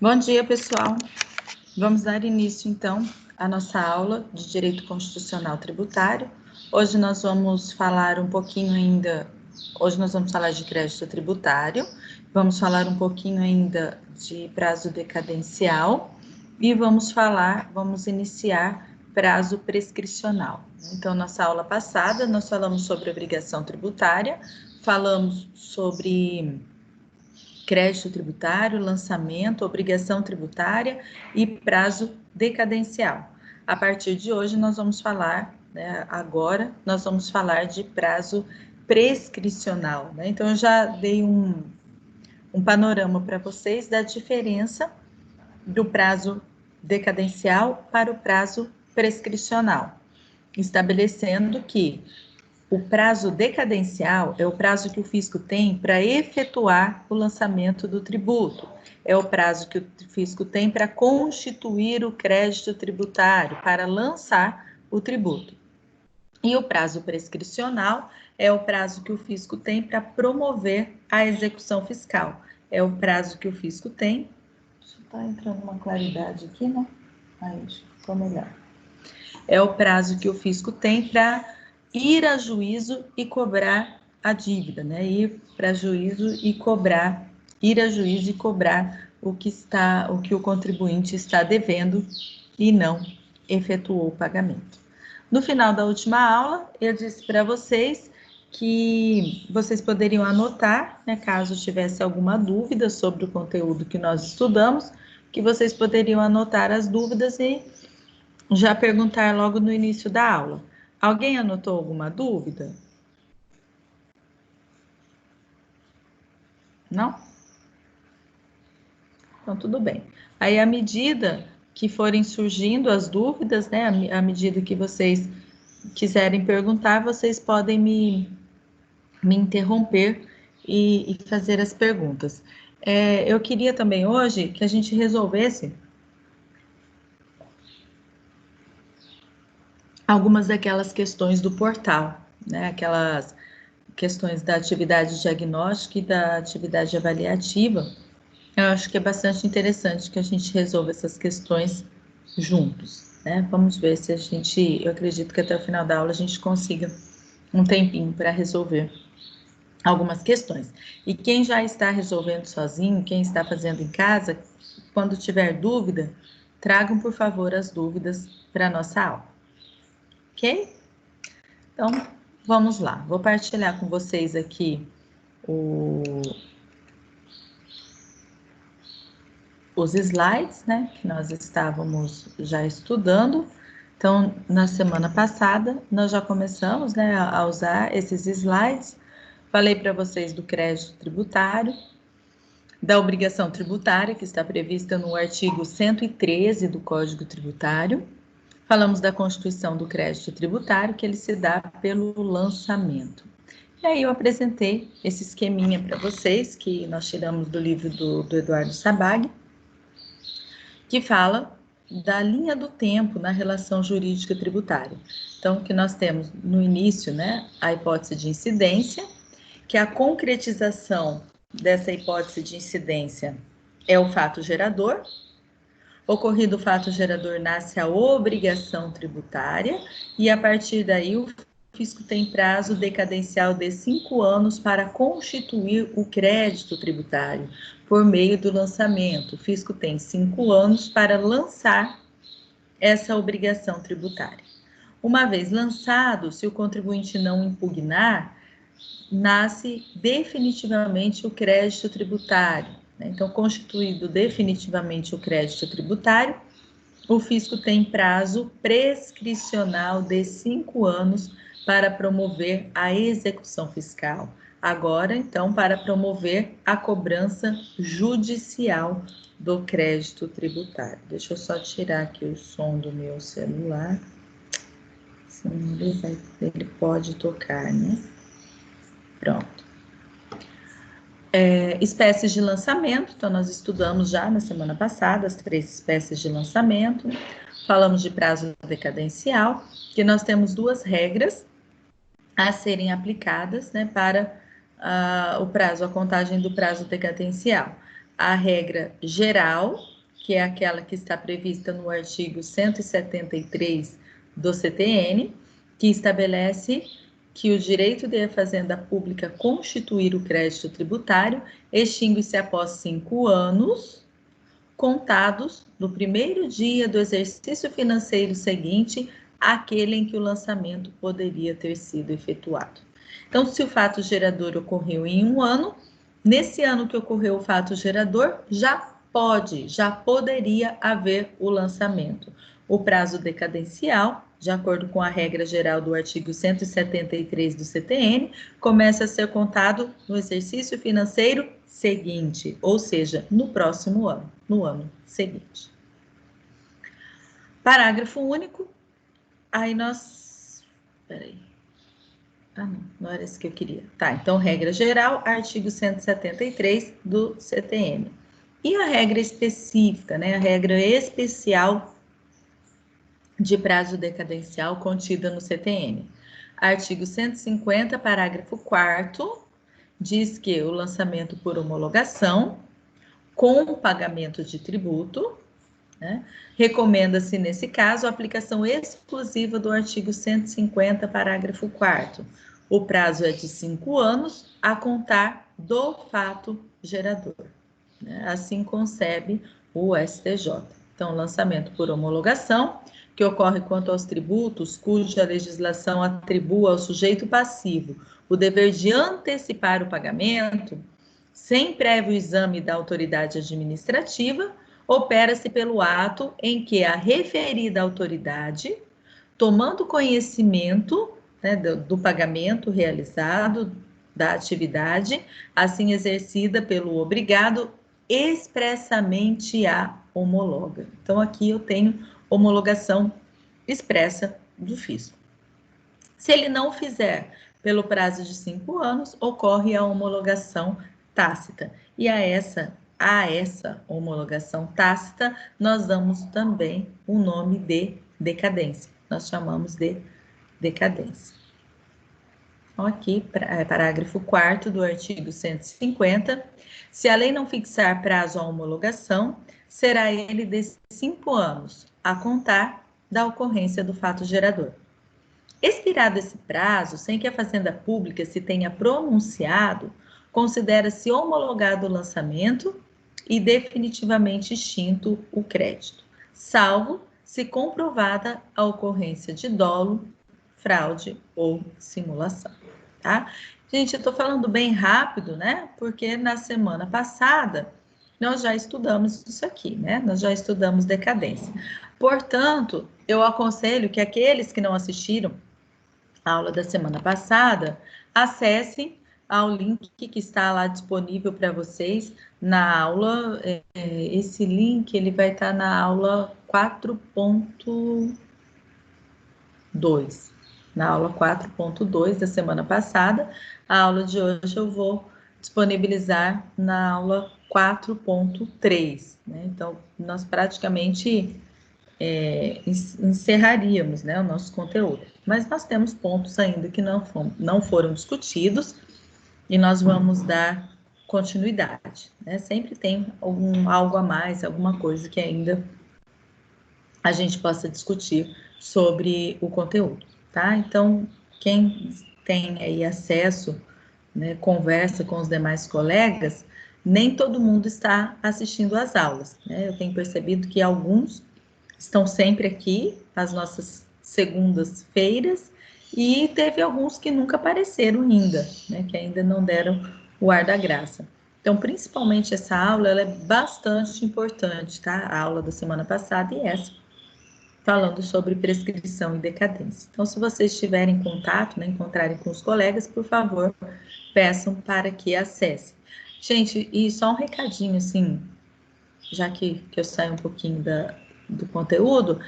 Bom dia, pessoal. Vamos dar início, então, à nossa aula de Direito Constitucional Tributário. Hoje nós vamos falar um pouquinho ainda, hoje nós vamos falar de crédito tributário, vamos falar um pouquinho ainda de prazo decadencial e vamos iniciar prazo prescricional. Então, nossa aula passada, nós falamos sobre obrigação tributária, falamos sobre crédito tributário, lançamento, obrigação tributária e prazo decadencial. A partir de hoje, nós vamos falar, agora, nós vamos falar de prazo prescricional. Então, eu já dei um panorama para vocês da diferença do prazo decadencial para o prazo prescricional, estabelecendo que o prazo decadencial é o prazo que o fisco tem para efetuar o lançamento do tributo. É o prazo que o fisco tem para constituir o crédito tributário, para lançar o tributo. E o prazo prescricional é o prazo que o fisco tem para promover a execução fiscal. É o prazo que o fisco tem. Deixa eu estar entrando uma claridade aqui, né? Aí ficou melhor. É o prazo que o fisco tem para ir a juízo e cobrar a dívida, né? Ir para juízo e cobrar, ir a juízo e cobrar o que o contribuinte está devendo e não efetuou o pagamento. No final da última aula, eu disse para vocês que vocês poderiam anotar, né, caso tivesse alguma dúvida sobre o conteúdo que nós estudamos, que vocês poderiam anotar as dúvidas e já perguntar logo no início da aula. Alguém anotou alguma dúvida? Não? Então, tudo bem. Aí, à medida que forem surgindo as dúvidas, né, à medida que vocês quiserem perguntar, vocês podem me interromper e fazer as perguntas. Eu queria também hoje que a gente resolvesse algumas daquelas questões do portal, né, aquelas questões da atividade diagnóstica e da atividade avaliativa. Eu acho que é bastante interessante que a gente resolva essas questões juntos, né? Vamos ver se eu acredito que até o final da aula a gente consiga um tempinho para resolver algumas questões. E quem já está resolvendo sozinho, quem está fazendo em casa, quando tiver dúvida, tragam, por favor, as dúvidas para a nossa aula. Ok? Então, vamos lá. Vou partilhar com vocês aqui os slides, né, que nós estávamos já estudando. Então, na semana passada, nós já começamos, né, a usar esses slides. Falei para vocês do crédito tributário, da obrigação tributária, que está prevista no artigo 113 do Código Tributário. Falamos da constituição do crédito tributário, que ele se dá pelo lançamento. E aí eu apresentei esse esqueminha para vocês, que nós tiramos do livro do Eduardo Sabag, que fala da linha do tempo na relação jurídica tributária. Então, que nós temos no início, né, a hipótese de incidência, que a concretização dessa hipótese de incidência é o fato gerador. Ocorrido o fato gerador, nasce a obrigação tributária, e a partir daí o fisco tem prazo decadencial de 5 anos para constituir o crédito tributário por meio do lançamento. O fisco tem 5 anos para lançar essa obrigação tributária. Uma vez lançado, se o contribuinte não impugnar, nasce definitivamente o crédito tributário. Então, constituído definitivamente o crédito tributário, o fisco tem prazo prescricional de 5 anos para promover a execução fiscal. Agora, então, para promover a cobrança judicial do crédito tributário. Deixa eu só tirar aqui o som do meu celular. Senão ele pode tocar, né? Pronto. Espécies de lançamento, então nós estudamos já na semana passada as 3 espécies de lançamento. Falamos de prazo decadencial, que nós temos 2 regras a serem aplicadas, né, para o prazo, a contagem do prazo decadencial. a regra geral, que é aquela que está prevista no artigo 173 do CTN, que estabelece que o direito de a fazenda pública constituir o crédito tributário extingue-se após 5 anos, contados no primeiro dia do exercício financeiro seguinte àquele em que o lançamento poderia ter sido efetuado. Então, se o fato gerador ocorreu em 1 ano, nesse ano que ocorreu o fato gerador, já poderia haver o lançamento. O prazo decadencial, de acordo com a regra geral do artigo 173 do CTN, começa a ser contado no exercício financeiro seguinte, ou seja, no próximo ano, no ano seguinte. Parágrafo único, aí nós... Peraí. Ah, não era isso que eu queria. Tá, então, regra geral, artigo 173 do CTN. E a regra específica, né? A regra especial de prazo decadencial contida no CTN. Artigo 150, parágrafo 4º, diz que o lançamento por homologação, com pagamento de tributo, né, recomenda-se, nesse caso, a aplicação exclusiva do artigo 150, parágrafo 4º. O prazo é de 5 anos a contar do fato gerador. Né? Assim concebe o STJ. Então, lançamento por homologação, que ocorre quanto aos tributos cuja legislação atribua ao sujeito passivo o dever de antecipar o pagamento, sem prévio exame da autoridade administrativa, opera-se pelo ato em que a referida autoridade, tomando conhecimento, né, do pagamento realizado, da atividade, assim exercida pelo obrigado, expressamente a homologa. Então, aqui eu tenho homologação expressa do fisco. Se ele não fizer pelo prazo de 5 anos, ocorre a homologação tácita. E a essa homologação tácita, nós damos também o nome de decadência. Nós chamamos de decadência. Então, aqui, parágrafo 4º do artigo 150, se a lei não fixar prazo à homologação, será ele de 5 anos, a contar da ocorrência do fato gerador. Expirado esse prazo, sem que a Fazenda Pública se tenha pronunciado, considera-se homologado o lançamento e definitivamente extinto o crédito, salvo se comprovada a ocorrência de dolo, fraude ou simulação, tá? Gente, eu tô falando bem rápido, né? Porque na semana passada nós já estudamos isso aqui, né? Nós já estudamos decadência. Portanto, eu aconselho que aqueles que não assistiram a aula da semana passada, acessem ao link que está lá disponível para vocês na aula. Esse link ele vai estar na aula 4.2. Na aula 4.2 da semana passada, a aula de hoje eu vou disponibilizar na aula 4.3, né? Então, nós praticamente encerraríamos, né, o nosso conteúdo. Mas nós temos pontos ainda que não foram discutidos e nós vamos dar continuidade, né? Sempre tem algo a mais, alguma coisa que ainda a gente possa discutir sobre o conteúdo, tá? Então, quem tem aí acesso, né, conversa com os demais colegas, nem todo mundo está assistindo às aulas, né? Eu tenho percebido que alguns estão sempre aqui, às nossas segundas-feiras, e teve alguns que nunca apareceram ainda, né, que ainda não deram o ar da graça. Então, principalmente essa aula, ela é bastante importante, tá? A aula da semana passada e essa, falando sobre prescrição e decadência. Então, se vocês estiverem em contato, né, encontrarem com os colegas, por favor, peçam para que acessem. Gente, e só um recadinho, assim, já que eu saio um pouquinho do conteúdo,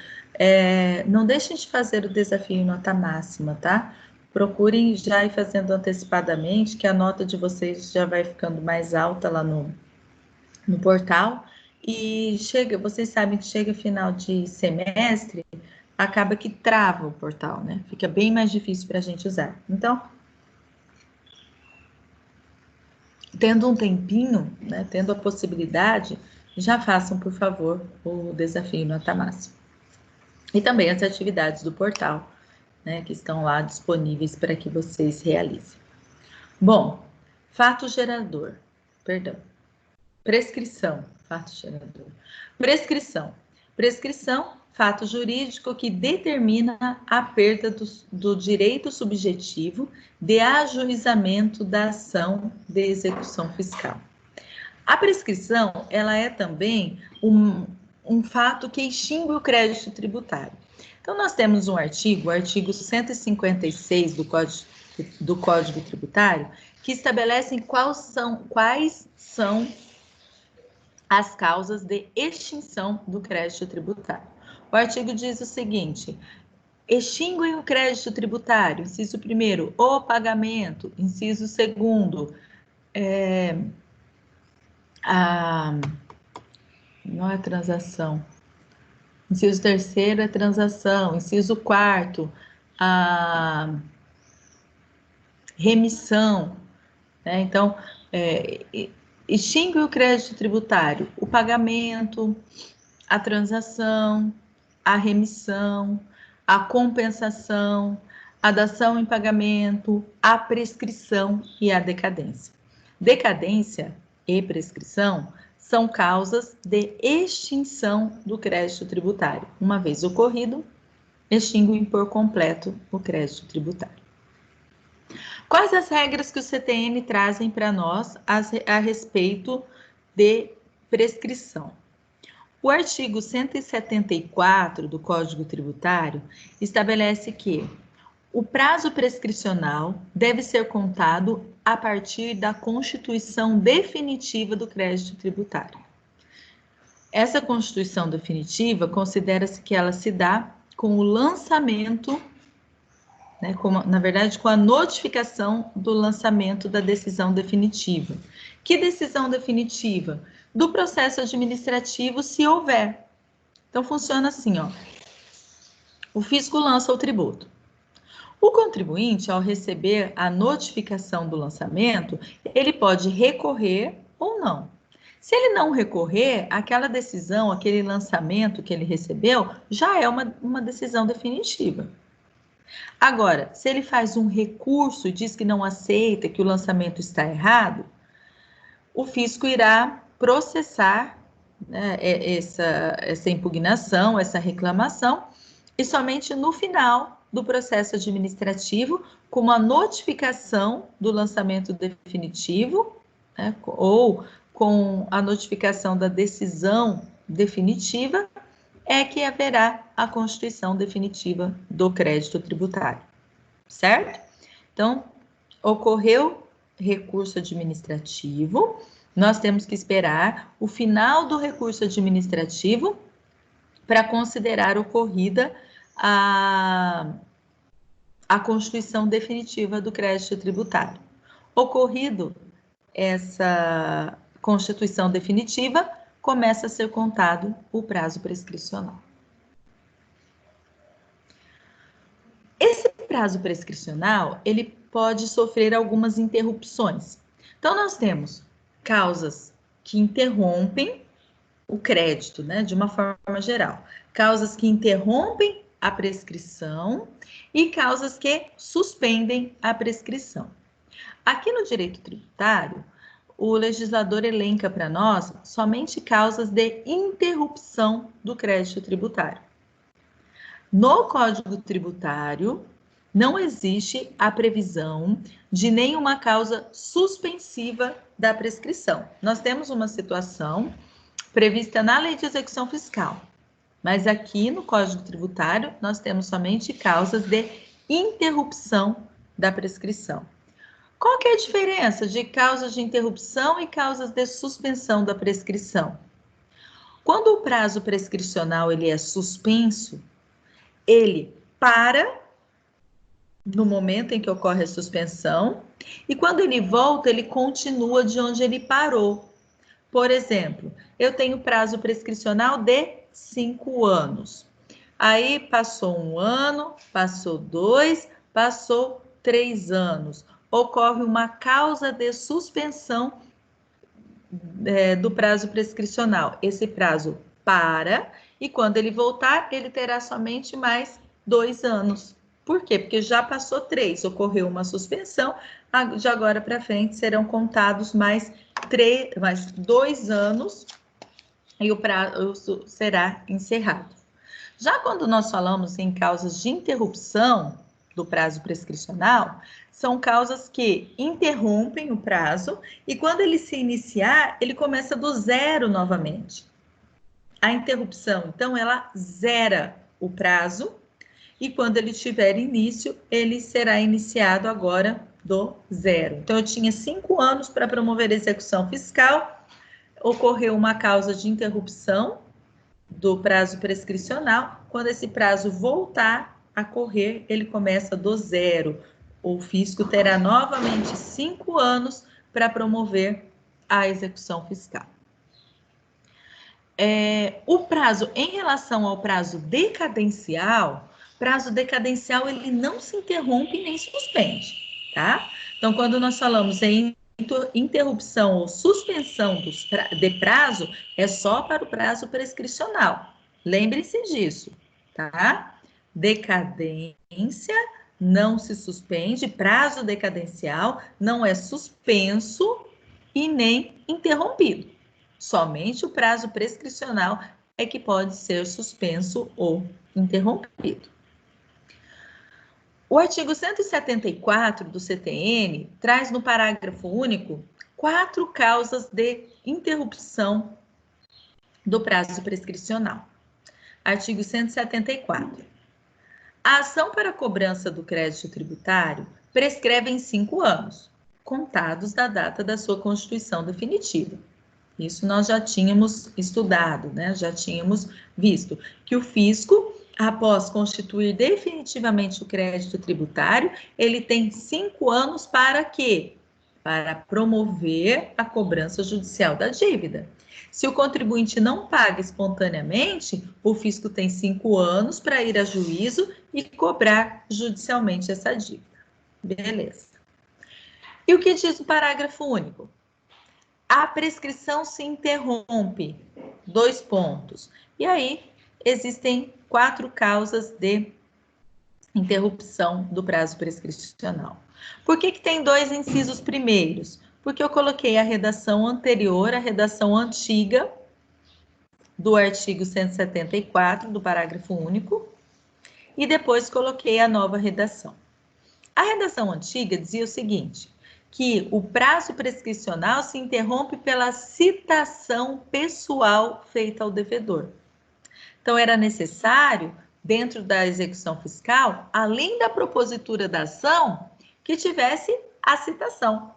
não deixem de fazer o desafio em nota máxima, tá? Procurem já ir fazendo antecipadamente, que a nota de vocês já vai ficando mais alta lá no portal. E vocês sabem que chega final de semestre, acaba que trava o portal, né? Fica bem mais difícil para a gente usar. Então, tendo um tempinho, né, tendo a possibilidade, já façam, por favor, o desafio Nota Máxima. E também as atividades do portal, né, que estão lá disponíveis para que vocês realizem. Bom, fato gerador, perdão, prescrição, fato gerador. Prescrição, fato jurídico que determina a perda do direito subjetivo de ajuizamento da ação de execução fiscal. A prescrição, ela é também um fato que extingue o crédito tributário. Então, nós temos um artigo, o artigo 156 do Código Tributário, que estabelece quais são as causas de extinção do crédito tributário. O artigo diz o seguinte: extinguem o crédito tributário, inciso 1º, o pagamento, inciso 2º, não é transação, inciso 3º é transação, inciso 4º, a remissão, né? Então, extingue o crédito tributário, o pagamento, a transação, a remissão, a compensação, a dação em pagamento, a prescrição e a decadência. Decadência e prescrição são causas de extinção do crédito tributário. Uma vez ocorrido, extinguem por completo o crédito tributário. Quais as regras que o CTN trazem para nós a respeito de prescrição? O artigo 174 do Código Tributário estabelece que o prazo prescricional deve ser contado a partir da constituição definitiva do crédito tributário. Essa constituição definitiva considera-se que ela se dá com o lançamento, né, na verdade, com a notificação do lançamento da decisão definitiva. Que decisão definitiva? Do processo administrativo, se houver. Então, funciona assim, ó. O fisco lança o tributo. O contribuinte, ao receber a notificação do lançamento, ele pode recorrer ou não. Se ele não recorrer, aquela decisão, aquele lançamento que ele recebeu, já é uma decisão definitiva. Agora, se ele faz um recurso e diz que não aceita, que o lançamento está errado, o fisco irá processar, né, essa impugnação, essa reclamação, e somente no final do processo administrativo, com uma notificação do lançamento definitivo, né, ou com a notificação da decisão definitiva, é que haverá a constituição definitiva do crédito tributário, certo? Então, ocorreu recurso administrativo, nós temos que esperar o final do recurso administrativo para considerar ocorrida a constituição definitiva do crédito tributário. Ocorrido essa constituição definitiva, começa a ser contado o prazo prescricional. Esse prazo prescricional, ele pode sofrer algumas interrupções. Então, nós temos causas que interrompem o crédito, né, de uma forma geral. Causas que interrompem a prescrição e causas que suspendem a prescrição. Aqui no direito tributário, o legislador elenca para nós somente causas de interrupção do crédito tributário. No Código Tributário, não existe a previsão de nenhuma causa suspensiva da prescrição. Nós temos uma situação prevista na Lei de Execução Fiscal, mas aqui no Código Tributário nós temos somente causas de interrupção da prescrição. Qual que é a diferença de causas de interrupção e causas de suspensão da prescrição? Quando o prazo prescricional ele é suspenso, ele para no momento em que ocorre a suspensão e quando ele volta, ele continua de onde ele parou. Por exemplo, eu tenho prazo prescricional de 5 anos. Aí passou 1 ano, passou 2, passou 3 anos. Ocorre uma causa de suspensão do prazo prescricional. Esse prazo para, e quando ele voltar, ele terá somente mais 2 anos. Por quê? Porque já passou 3, ocorreu uma suspensão, de agora para frente serão contados mais 2 anos e o prazo será encerrado. Já quando nós falamos em causas de interrupção do prazo prescricional, são causas que interrompem o prazo e quando ele se iniciar, ele começa do zero novamente. A interrupção, então, ela zera o prazo e quando ele tiver início, ele será iniciado agora do zero. Então, eu tinha 5 anos para promover a execução fiscal, ocorreu uma causa de interrupção do prazo prescricional. Quando esse prazo voltar a correr, ele começa do zero. O fisco terá novamente 5 anos para promover a execução fiscal. O prazo, em relação ao prazo decadencial ele não se interrompe nem suspende, tá? Então, quando nós falamos em interrupção ou suspensão de prazo, é só para o prazo prescricional. Lembre-se disso, tá? Decadência não se suspende, prazo decadencial não é suspenso e nem interrompido. Somente o prazo prescricional é que pode ser suspenso ou interrompido. O artigo 174 do CTN traz no parágrafo único 4 causas de interrupção do prazo prescricional. Artigo 174. A ação para cobrança do crédito tributário prescreve em 5 anos, contados da data da sua constituição definitiva. Isso nós já tínhamos estudado, né? Já tínhamos visto que o fisco, após constituir definitivamente o crédito tributário, ele tem 5 anos para quê? Para promover a cobrança judicial da dívida. Se o contribuinte não paga espontaneamente, o fisco tem 5 anos para ir a juízo e cobrar judicialmente essa dívida. Beleza. E o que diz o parágrafo único? A prescrição se interrompe. 2 pontos. E aí, existem 4 causas de interrupção do prazo prescricional. Por que tem 2 incisos primeiros? Porque eu coloquei a redação anterior, a redação antiga do artigo 174, do parágrafo único, e depois coloquei a nova redação. A redação antiga dizia o seguinte, que o prazo prescricional se interrompe pela citação pessoal feita ao devedor. Então, era necessário, dentro da execução fiscal, além da propositura da ação, que tivesse a citação.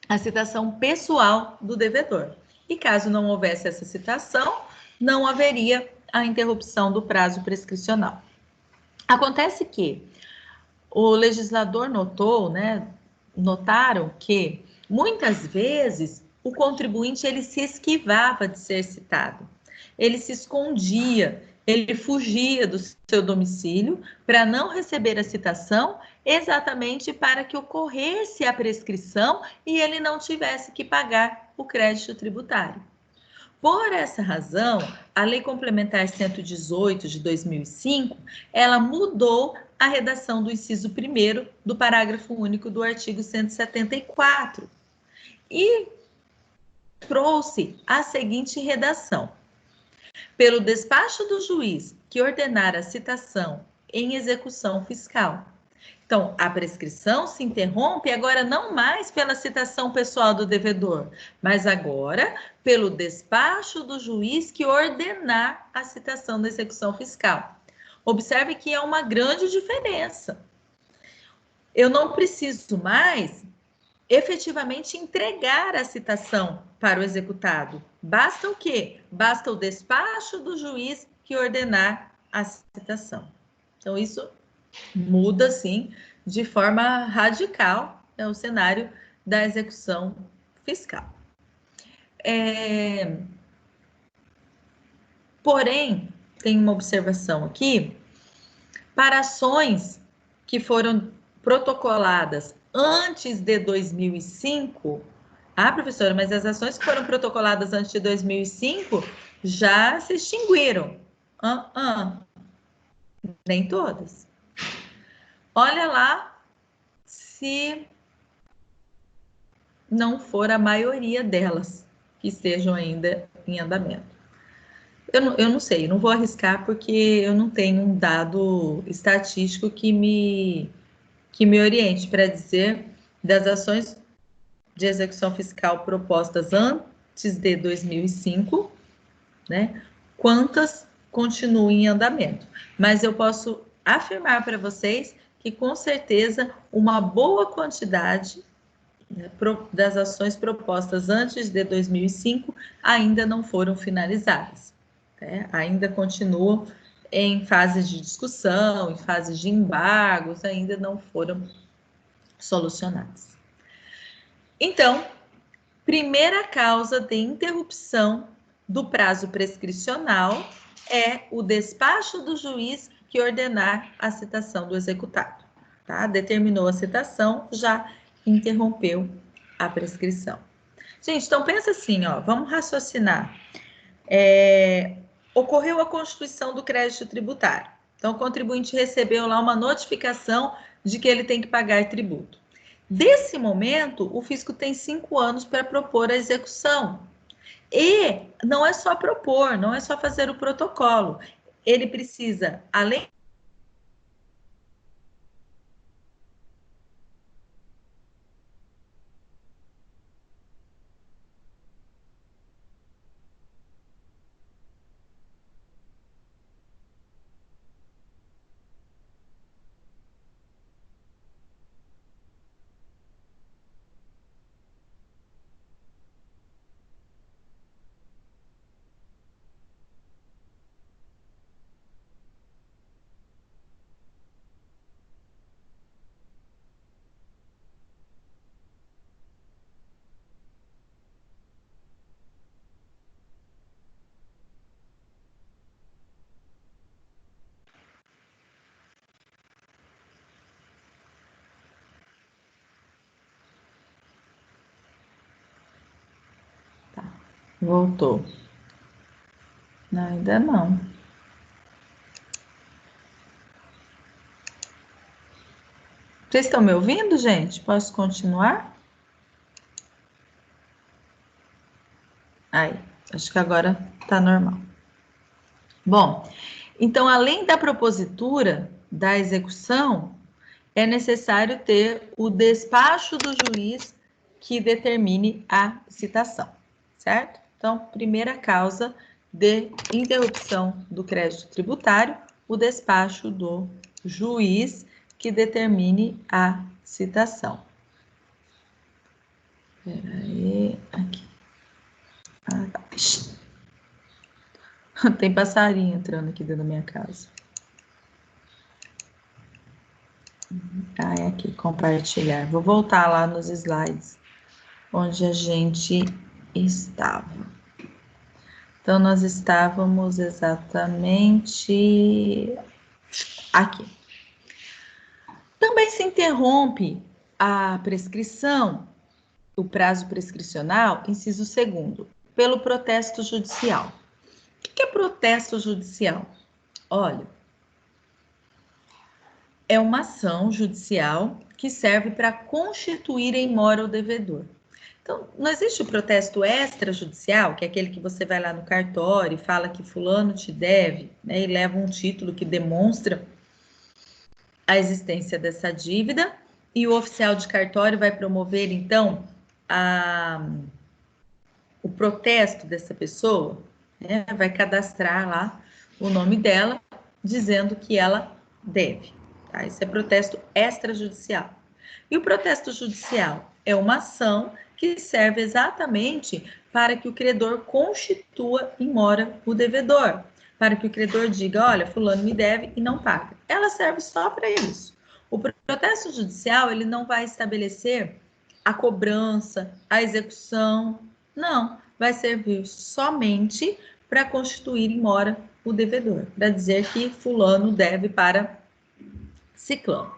A citação pessoal do devedor. E caso não houvesse essa citação, não haveria a interrupção do prazo prescricional. Acontece que o legislador notaram que muitas vezes o contribuinte ele se esquivava de ser citado, ele se escondia, ele fugia do seu domicílio para não receber a citação, exatamente para que ocorresse a prescrição e ele não tivesse que pagar o crédito tributário. Por essa razão, a Lei Complementar 118 de 2005, ela mudou a redação do inciso 1º do parágrafo único do artigo 174 e trouxe a seguinte redação. Pelo despacho do juiz que ordenar a citação em execução fiscal. Então, a prescrição se interrompe agora não mais pela citação pessoal do devedor, mas agora pelo despacho do juiz que ordenar a citação da execução fiscal. Observe que é uma grande diferença. Eu não preciso mais efetivamente entregar a citação para o executado. Basta o quê? Basta o despacho do juiz que ordenar a citação. Então, isso muda, sim, de forma radical, o cenário da execução fiscal. Porém, tem uma observação aqui, para ações que foram protocoladas antes de 2005, ah, professora, mas as ações que foram protocoladas antes de 2005 já se extinguiram. Nem todas. Olha lá se não for a maioria delas que estejam ainda em andamento. Eu não sei, não vou arriscar porque eu não tenho um dado estatístico que me oriente para dizer das ações de execução fiscal propostas antes de 2005, né? Quantas continuam em andamento. Mas eu posso afirmar para vocês que, com certeza, uma boa quantidade das ações propostas antes de 2005 ainda não foram finalizadas. Né? Ainda continuam em fase de discussão, em fase de embargos, ainda não foram solucionadas. Então, primeira causa de interrupção do prazo prescricional é o despacho do juiz que ordenar a citação do executado. Tá? Determinou a citação, já interrompeu a prescrição. Gente, então pensa assim, ó, vamos raciocinar. Ocorreu a constituição do crédito tributário. Então, o contribuinte recebeu lá uma notificação de que ele tem que pagar tributo. Desse momento, o fisco tem 5 anos para propor a execução. E não é só propor, não é só fazer o protocolo. Ele precisa, além voltou. Não, ainda não. Vocês estão me ouvindo, gente? Posso continuar? Aí, acho que agora tá normal. Bom, então, além da propositura da execução, é necessário ter o despacho do juiz que determine a citação, certo? Então, primeira causa de interrupção do crédito tributário, o despacho do juiz que determine a citação. Peraí, aqui. Ah, tá. Tem passarinho entrando aqui dentro da minha casa. Ah, é aqui, compartilhar. Vou voltar lá nos slides onde a gente estava. Então, nós estávamos exatamente aqui. Também se interrompe a prescrição, o prazo prescricional, inciso 2º, pelo protesto judicial. O que é protesto judicial? Olha, é uma ação judicial que serve para constituir em mora o devedor. Então, não existe o protesto extrajudicial, que é aquele que você vai lá no cartório e fala que fulano te deve, né, e leva um título que demonstra a existência dessa dívida, e o oficial de cartório vai promover, então, o protesto dessa pessoa, né, vai cadastrar lá o nome dela, dizendo que ela deve. Tá? Isso é protesto extrajudicial. E o protesto judicial é uma ação que serve exatamente para que o credor constitua em mora o devedor, para que o credor diga, olha, fulano me deve e não paga. Ela serve só para isso. O protesto judicial, ele não vai estabelecer a cobrança, a execução, não, vai servir somente para constituir em mora o devedor, para dizer que fulano deve para ciclano.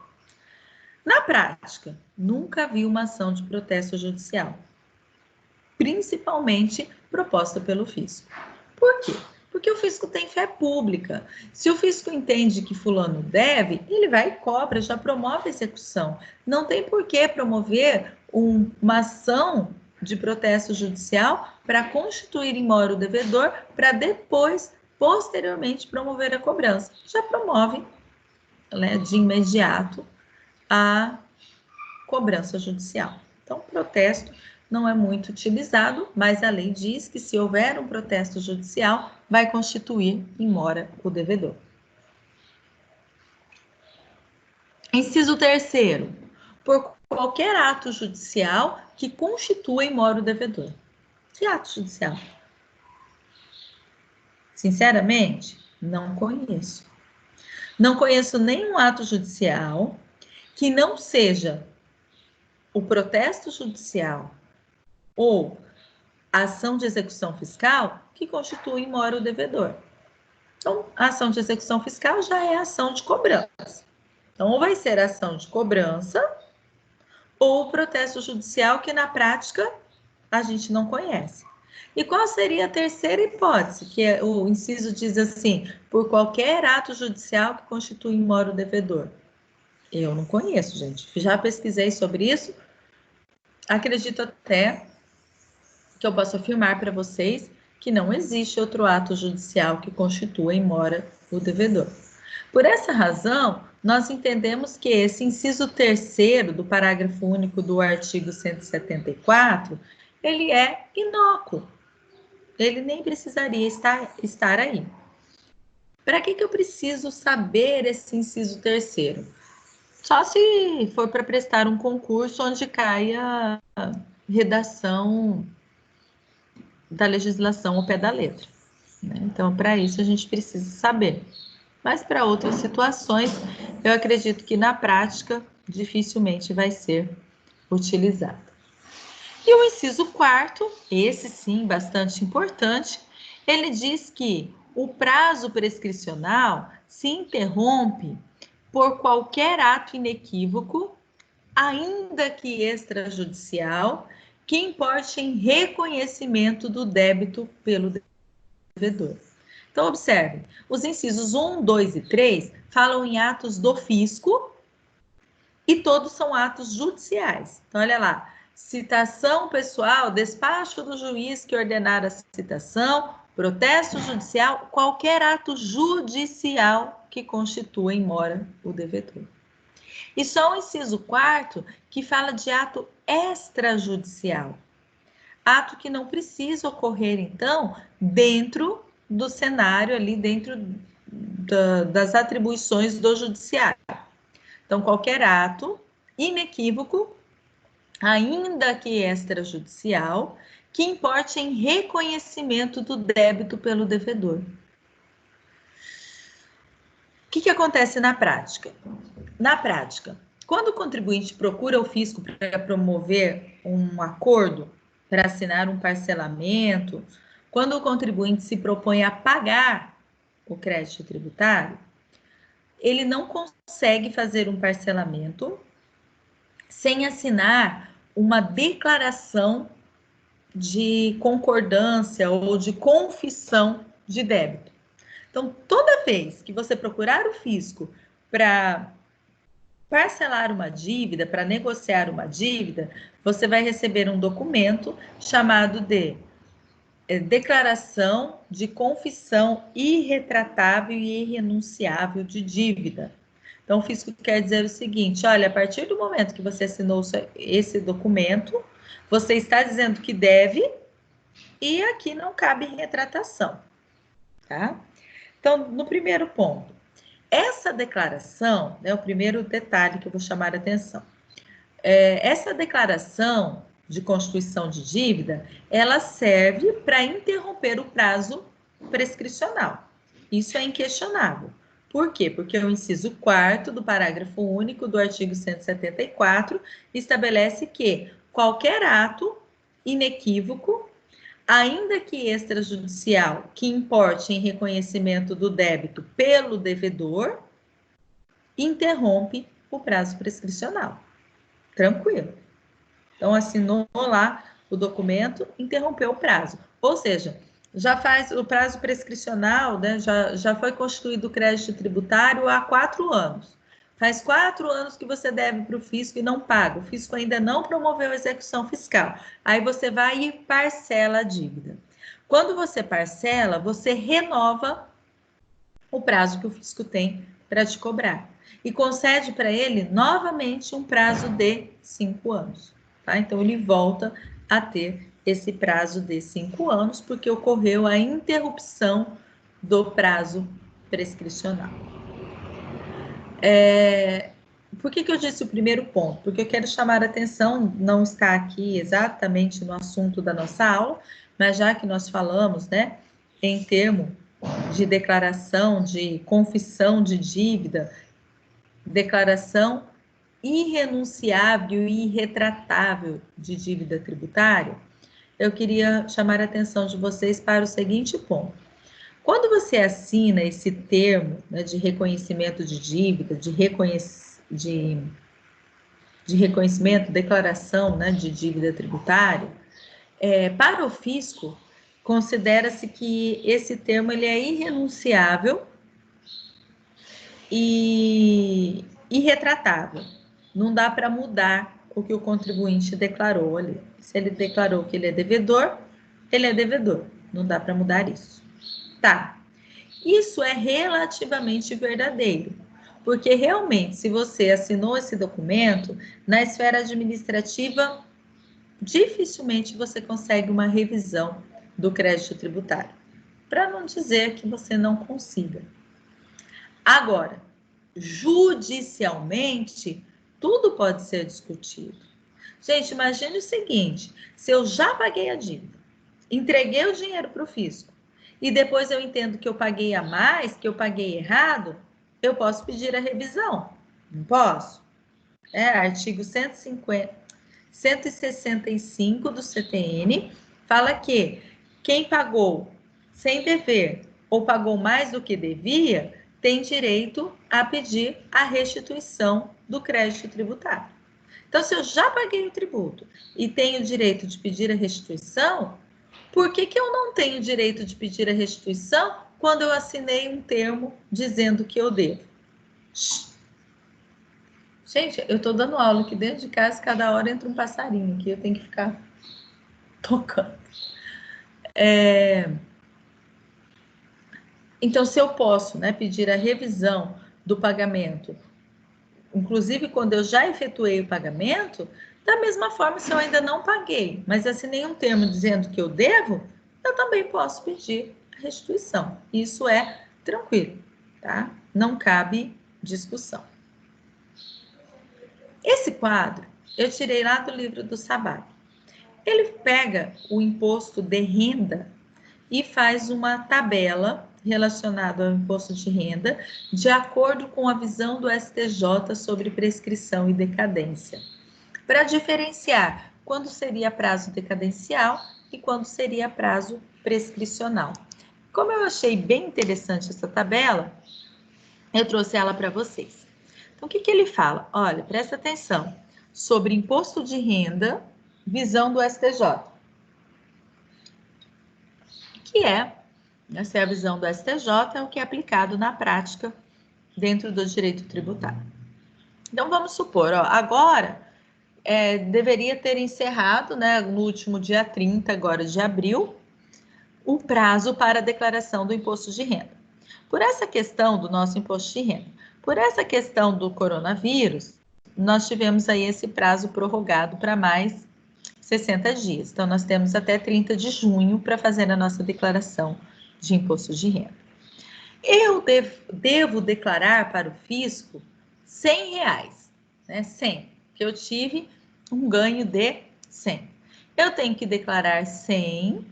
Na prática, nunca vi uma ação de protesto judicial, principalmente proposta pelo fisco. Por quê? Porque o fisco tem fé pública. Se o fisco entende que fulano deve, ele vai e cobra, já promove a execução. Não tem por que promover uma ação de protesto judicial para constituir em mora o devedor, para depois, posteriormente, promover a cobrança. Já promove, né, de imediato a cobrança judicial. Então, protesto não é muito utilizado, mas a lei diz que se houver um protesto judicial, vai constituir em mora o devedor. Inciso 3º, por qualquer ato judicial que constitua em mora o devedor. Que ato judicial? Sinceramente, não conheço. Não conheço nenhum ato judicial que não seja o protesto judicial ou a ação de execução fiscal que constitui em mora o devedor. Então, a ação de execução fiscal já é ação de cobrança. Então, ou vai ser ação de cobrança ou o protesto judicial que na prática a gente não conhece. E qual seria a terceira hipótese? Que o inciso diz assim, por qualquer ato judicial que constitui em mora o devedor. Eu não conheço, gente. Já pesquisei sobre isso. Acredito até que eu posso afirmar para vocês que não existe outro ato judicial que constitua em mora o devedor. Por essa razão, nós entendemos que esse inciso 3º do parágrafo único do artigo 174, ele é inócuo. Ele nem precisaria estar aí. Para que eu preciso saber esse inciso 3º? Só se for para prestar um concurso onde caia redação da legislação ao pé da letra, né? Então, para isso, a gente precisa saber. Mas para outras situações, eu acredito que na prática, dificilmente vai ser utilizado. E o inciso 4º, esse sim, bastante importante, ele diz que o prazo prescricional se interrompe por qualquer ato inequívoco, ainda que extrajudicial, que importe em reconhecimento do débito pelo devedor. Então, observe, os incisos 1, 2 e 3 falam em atos do fisco e todos são atos judiciais. Então, olha lá, citação pessoal, despacho do juiz que ordenar a citação, protesto judicial, qualquer ato judicial que constitua em mora o devedor. E só o inciso 4º que fala de ato extrajudicial. Ato que não precisa ocorrer, então, dentro do cenário ali, dentro das atribuições do judiciário. Então, qualquer ato inequívoco, ainda que extrajudicial, que importe em reconhecimento do débito pelo devedor. O que acontece na prática? Na prática, quando o contribuinte procura o fisco para promover um acordo, para assinar um parcelamento, quando o contribuinte se propõe a pagar o crédito tributário, ele não consegue fazer um parcelamento sem assinar uma declaração de concordância ou de confissão de débito. Então, toda vez que você procurar o fisco para parcelar uma dívida, para negociar uma dívida, você vai receber um documento chamado de Declaração de Confissão Irretratável e Irrenunciável de Dívida. Então, o fisco quer dizer o seguinte, olha, a partir do momento que você assinou esse documento, você está dizendo que deve e aqui não cabe retratação, tá? Então, no primeiro ponto, essa declaração, né, o primeiro detalhe que eu vou chamar a atenção, essa declaração de constituição de dívida, ela serve para interromper o prazo prescricional. Isso é inquestionável. Por quê? Porque o inciso 4º do parágrafo único do artigo 174 estabelece que qualquer ato inequívoco, ainda que extrajudicial, que importe em reconhecimento do débito pelo devedor, interrompe o prazo prescricional. Tranquilo. Então, assinou lá o documento, interrompeu o prazo. Ou seja, já faz o prazo prescricional, né, já foi constituído o crédito tributário há 4 anos. Faz 4 anos que você deve para o fisco e não paga. O fisco ainda não promoveu a execução fiscal. Aí você vai e parcela a dívida. Quando você parcela, você renova o prazo que o fisco tem para te cobrar. E concede para ele novamente um prazo de 5 anos. Tá? Então, ele volta a ter esse prazo de 5 anos, porque ocorreu a interrupção do prazo prescricional. Por que eu disse o primeiro ponto? Porque eu quero chamar a atenção, não está aqui exatamente no assunto da nossa aula, mas já que nós falamos, né, em termo de declaração, de confissão de dívida, declaração irrenunciável e irretratável de dívida tributária, eu queria chamar a atenção de vocês para o seguinte ponto. Quando você assina esse termo, né, de reconhecimento de dívida, de reconhecimento, declaração, né, de dívida tributária, para o fisco, considera-se que esse termo ele é irrenunciável e irretratável. Não dá para mudar o que o contribuinte declarou ali. Se ele declarou que ele é devedor, ele é devedor. Não dá para mudar isso. Tá. Isso é relativamente verdadeiro, porque realmente, se você assinou esse documento, na esfera administrativa, dificilmente você consegue uma revisão do crédito tributário, para não dizer que você não consiga. Agora, judicialmente, tudo pode ser discutido. Gente, imagine o seguinte, se eu já paguei a dívida, entreguei o dinheiro para o fisco, e depois eu entendo que eu paguei a mais, que eu paguei errado, eu posso pedir a revisão. Não posso? Artigo 165 do CTN fala que quem pagou sem dever ou pagou mais do que devia tem direito a pedir a restituição do crédito tributário. Então, se eu já paguei o tributo e tenho direito de pedir a restituição, por que eu não tenho direito de pedir a restituição quando eu assinei um termo dizendo que eu devo? Gente, eu estou dando aula aqui dentro de casa, cada hora entra um passarinho aqui, eu tenho que ficar tocando. Então, se eu posso, né, pedir a revisão do pagamento, inclusive quando eu já efetuei o pagamento, da mesma forma, se eu ainda não paguei, mas assinei um termo dizendo que eu devo, eu também posso pedir a restituição. Isso é tranquilo, tá? Não cabe discussão. Esse quadro eu tirei lá do livro do Sabag. Ele pega o imposto de renda e faz uma tabela relacionada ao imposto de renda, de acordo com a visão do STJ sobre prescrição e decadência, para diferenciar quando seria prazo decadencial e quando seria prazo prescricional. Como eu achei bem interessante essa tabela, eu trouxe ela para vocês. Então, o que ele fala? Olha, presta atenção, sobre imposto de renda, visão do STJ, que essa é a visão do STJ, é o que é aplicado na prática dentro do direito tributário. Então, vamos supor, agora deveria ter encerrado, né, no último dia 30 agora de abril, o prazo para a declaração do imposto de renda. Por essa questão do nosso imposto de renda, por essa questão do coronavírus, nós tivemos aí esse prazo prorrogado para mais 60 dias. Então, nós temos até 30 de junho para fazer a nossa declaração de imposto de renda. Eu devo declarar para o fisco R$100, né? 100, que eu tive um ganho de 100. Eu tenho que declarar 100,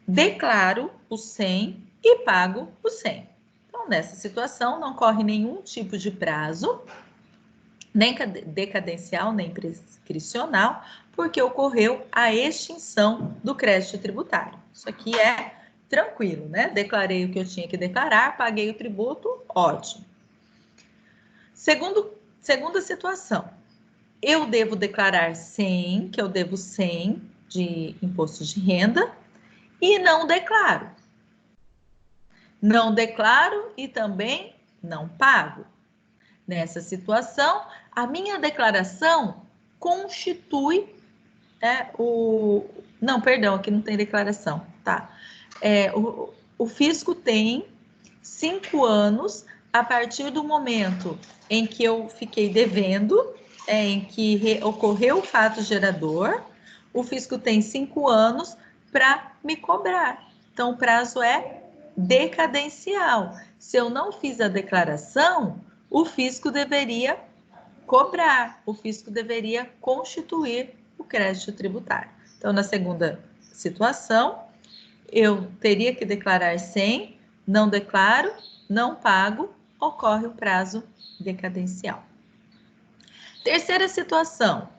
declaro o 100 e pago o 100. Então, nessa situação, não corre nenhum tipo de prazo, nem decadencial, nem prescricional, porque ocorreu a extinção do crédito tributário. Isso aqui é tranquilo, né? Declarei o que eu tinha que declarar, paguei o tributo, ótimo. Segundo Segunda situação, eu devo declarar 100, que eu devo 100 de imposto de renda, e não declaro. Não declaro e também não pago. Nessa situação, a minha declaração constitui Não, perdão, aqui não tem declaração, tá? O fisco tem 5 anos a partir do momento em que eu fiquei devendo, em que ocorreu o fato gerador, o fisco tem 5 anos para me cobrar. Então, o prazo é decadencial. Se eu não fiz a declaração, o fisco deveria cobrar, o fisco deveria constituir o crédito tributário. Então, na segunda situação, eu teria que declarar 100, não declaro, não pago, ocorre o prazo decadencial. Terceira situação,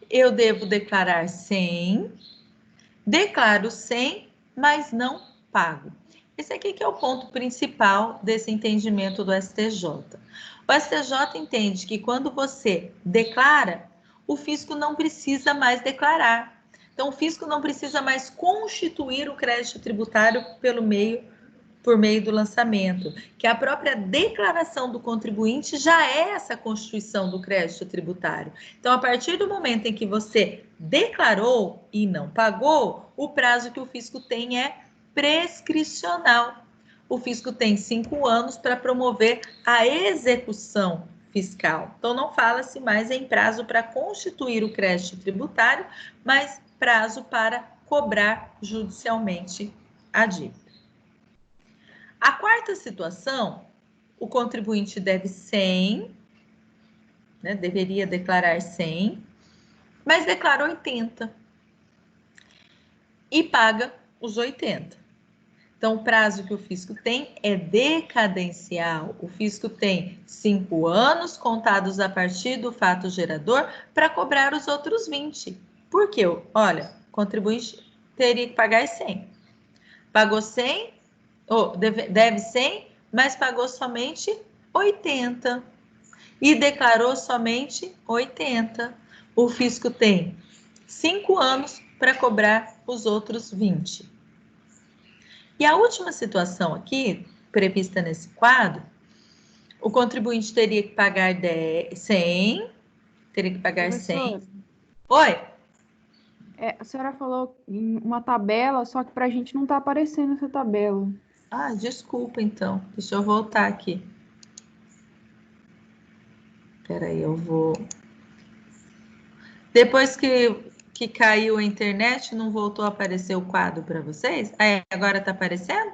eu devo declarar 100, declaro 100, mas não pago. Esse aqui que é o ponto principal desse entendimento do STJ. O STJ entende que quando você declara, o fisco não precisa mais declarar. Então, o fisco não precisa mais constituir o crédito tributário por meio do lançamento, que a própria declaração do contribuinte já é essa constituição do crédito tributário. Então, a partir do momento em que você declarou e não pagou, o prazo que o fisco tem é prescricional. O fisco tem 5 anos para promover a execução fiscal. Então, não fala-se mais em prazo para constituir o crédito tributário, mas prazo para cobrar judicialmente a dívida. A quarta situação, o contribuinte deve 100, deveria declarar 100, mas declara 80 e paga os 80. Então, o prazo que o fisco tem é decadencial. O fisco tem 5 anos contados a partir do fato gerador para cobrar os outros 20. Por quê? Olha, o contribuinte teria que pagar 100. Pagou 100, deve 100, mas pagou somente 80. E declarou somente 80. O fisco tem 5 anos para cobrar os outros 20. E a última situação aqui, prevista nesse quadro, o contribuinte teria que pagar 100, teria que pagar 100. Oi? A senhora falou em uma tabela, só que para a gente não está aparecendo essa tabela. Ah, desculpa então. Deixa eu voltar aqui. Peraí, eu vou... Depois que caiu a internet, não voltou a aparecer o quadro para vocês? Agora está aparecendo?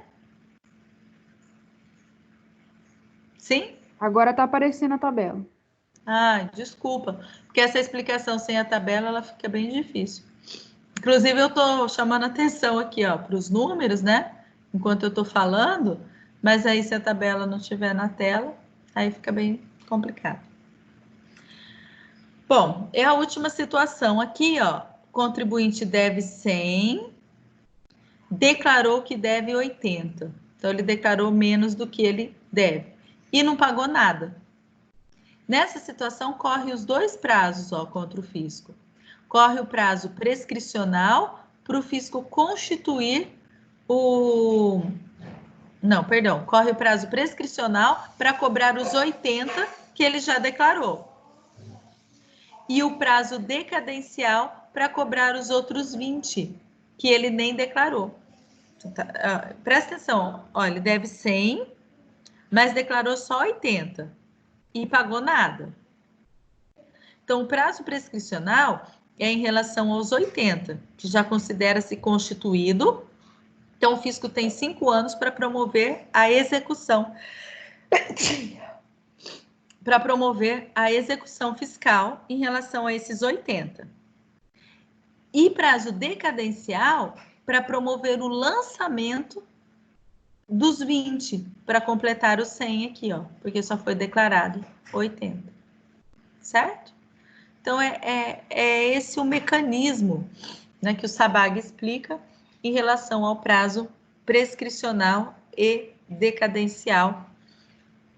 Sim? Agora está aparecendo a tabela. Ah, desculpa, porque essa explicação sem a tabela, ela fica bem difícil. Inclusive, eu estou chamando atenção aqui, ó, para os números, né? Enquanto eu estou falando, mas aí se a tabela não estiver na tela, aí fica bem complicado. Bom, é a última situação aqui, ó. Contribuinte deve 100, declarou que deve 80. Então, ele declarou menos do que ele deve e não pagou nada. Nessa situação, corre os dois prazos, ó, contra o fisco. Corre o prazo prescricional para o fisco constituir o... Não, perdão. Corre o prazo prescricional para cobrar os 80 que ele já declarou. E o prazo decadencial para cobrar os outros 20 que ele nem declarou. Presta atenção, olha, ele deve 100, mas declarou só 80 e pagou nada. Então, o prazo prescricional é em relação aos 80, que já considera-se constituído. Então, o fisco tem 5 anos para promover a execução. Para promover a execução fiscal em relação a esses 80. E prazo decadencial para promover o lançamento dos 20, para completar os 100 aqui, ó, porque só foi declarado 80. Certo? Então, é esse o mecanismo, né, que o SABAG explica em relação ao prazo prescricional e decadencial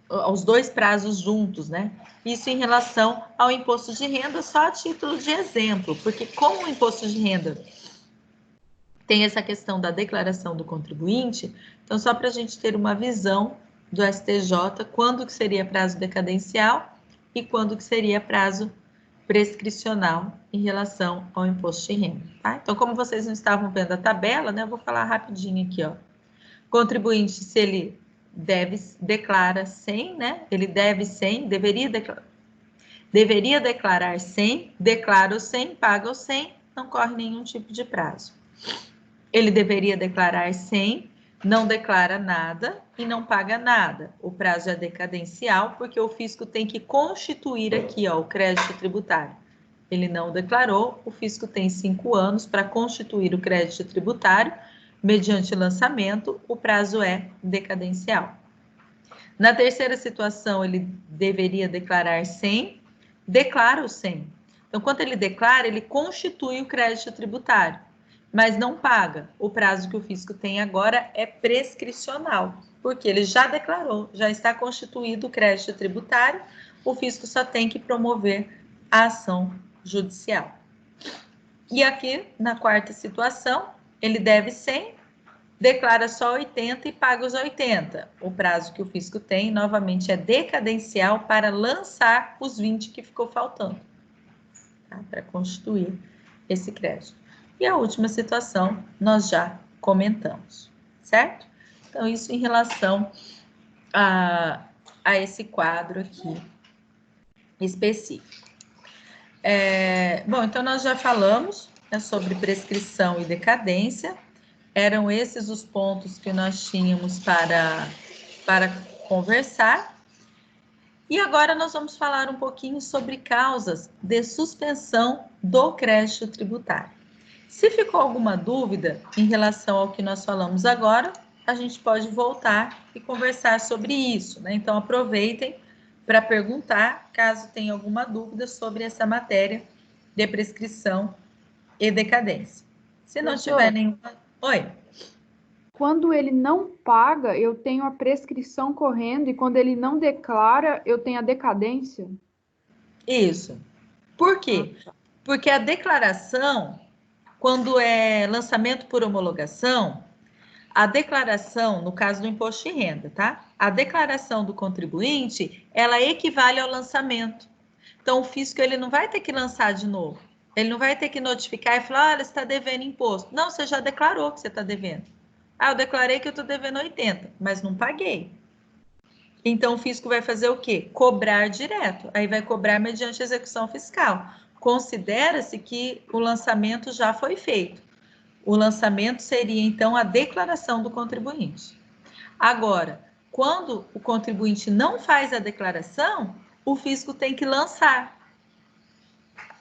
os dois prazos juntos, né? Isso em relação ao imposto de renda, só a título de exemplo, porque como o imposto de renda tem essa questão da declaração do contribuinte, então só para a gente ter uma visão do STJ, quando que seria prazo decadencial e quando que seria prazo prescricional em relação ao imposto de renda, tá? Então, como vocês não estavam vendo a tabela, né, eu vou falar rapidinho aqui, ó. Contribuinte, se ele declara 100, né, ele deve 100, deveria declarar 100, declara o 100, paga o 100, não corre nenhum tipo de prazo. Ele deveria declarar 100, não declara nada e não paga nada. O prazo é decadencial, porque o fisco tem que constituir aqui, ó, o crédito tributário. Ele não declarou, o fisco tem 5 anos para constituir o crédito tributário, mediante lançamento, o prazo é decadencial. Na terceira situação, ele deveria declarar 100, declara o 100. Então, quando ele declara, ele constitui o crédito tributário, mas não paga. O prazo que o fisco tem agora é prescricional, porque ele já declarou, já está constituído o crédito tributário, o fisco só tem que promover a ação judicial. E aqui, na quarta situação, ele deve 100, declara só 80 e paga os 80. O prazo que o fisco tem, novamente, é decadencial para lançar os 20 que ficou faltando, tá? Para constituir esse crédito. E a última situação, nós já comentamos, certo? Então, isso em relação a esse quadro aqui específico. Bom, então nós já falamos, né, sobre prescrição e decadência. Eram esses os pontos que nós tínhamos para conversar. E agora nós vamos falar um pouquinho sobre causas de suspensão do crédito tributário. Se ficou alguma dúvida em relação ao que nós falamos agora, a gente pode voltar e conversar sobre isso, né? Então, aproveitem para perguntar, caso tenha alguma dúvida sobre essa matéria de prescrição e decadência. Se não tiver nenhuma... Oi? Quando ele não paga, eu tenho a prescrição correndo, e quando ele não declara, eu tenho a decadência? Isso. Por quê? Porque a declaração, quando é lançamento por homologação, a declaração, no caso do imposto de renda, tá? A declaração do contribuinte, ela equivale ao lançamento. Então, o fisco, ele não vai ter que lançar de novo. Ele não vai ter que notificar e falar, olha, você está devendo imposto. Não, você já declarou que você está devendo. Ah, eu declarei que eu estou devendo 80, mas não paguei. Então, o fisco vai fazer o quê? Cobrar direto. Aí vai cobrar mediante execução fiscal. Considera-se que o lançamento já foi feito. O lançamento seria, então, a declaração do contribuinte. Agora, quando o contribuinte não faz a declaração, o fisco tem que lançar.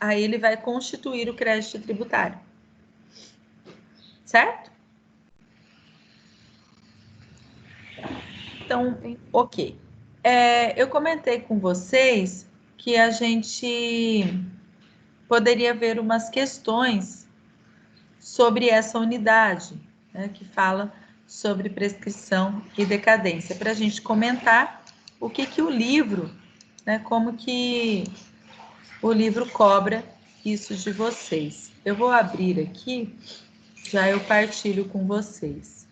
Aí ele vai constituir o crédito tributário. Certo? Então, ok. Eu comentei com vocês que a gente poderia ver umas questões sobre essa unidade, né, que fala sobre prescrição e decadência, para a gente comentar o que o livro, né, como que o livro cobra isso de vocês. Eu vou abrir aqui, já eu partilho com vocês.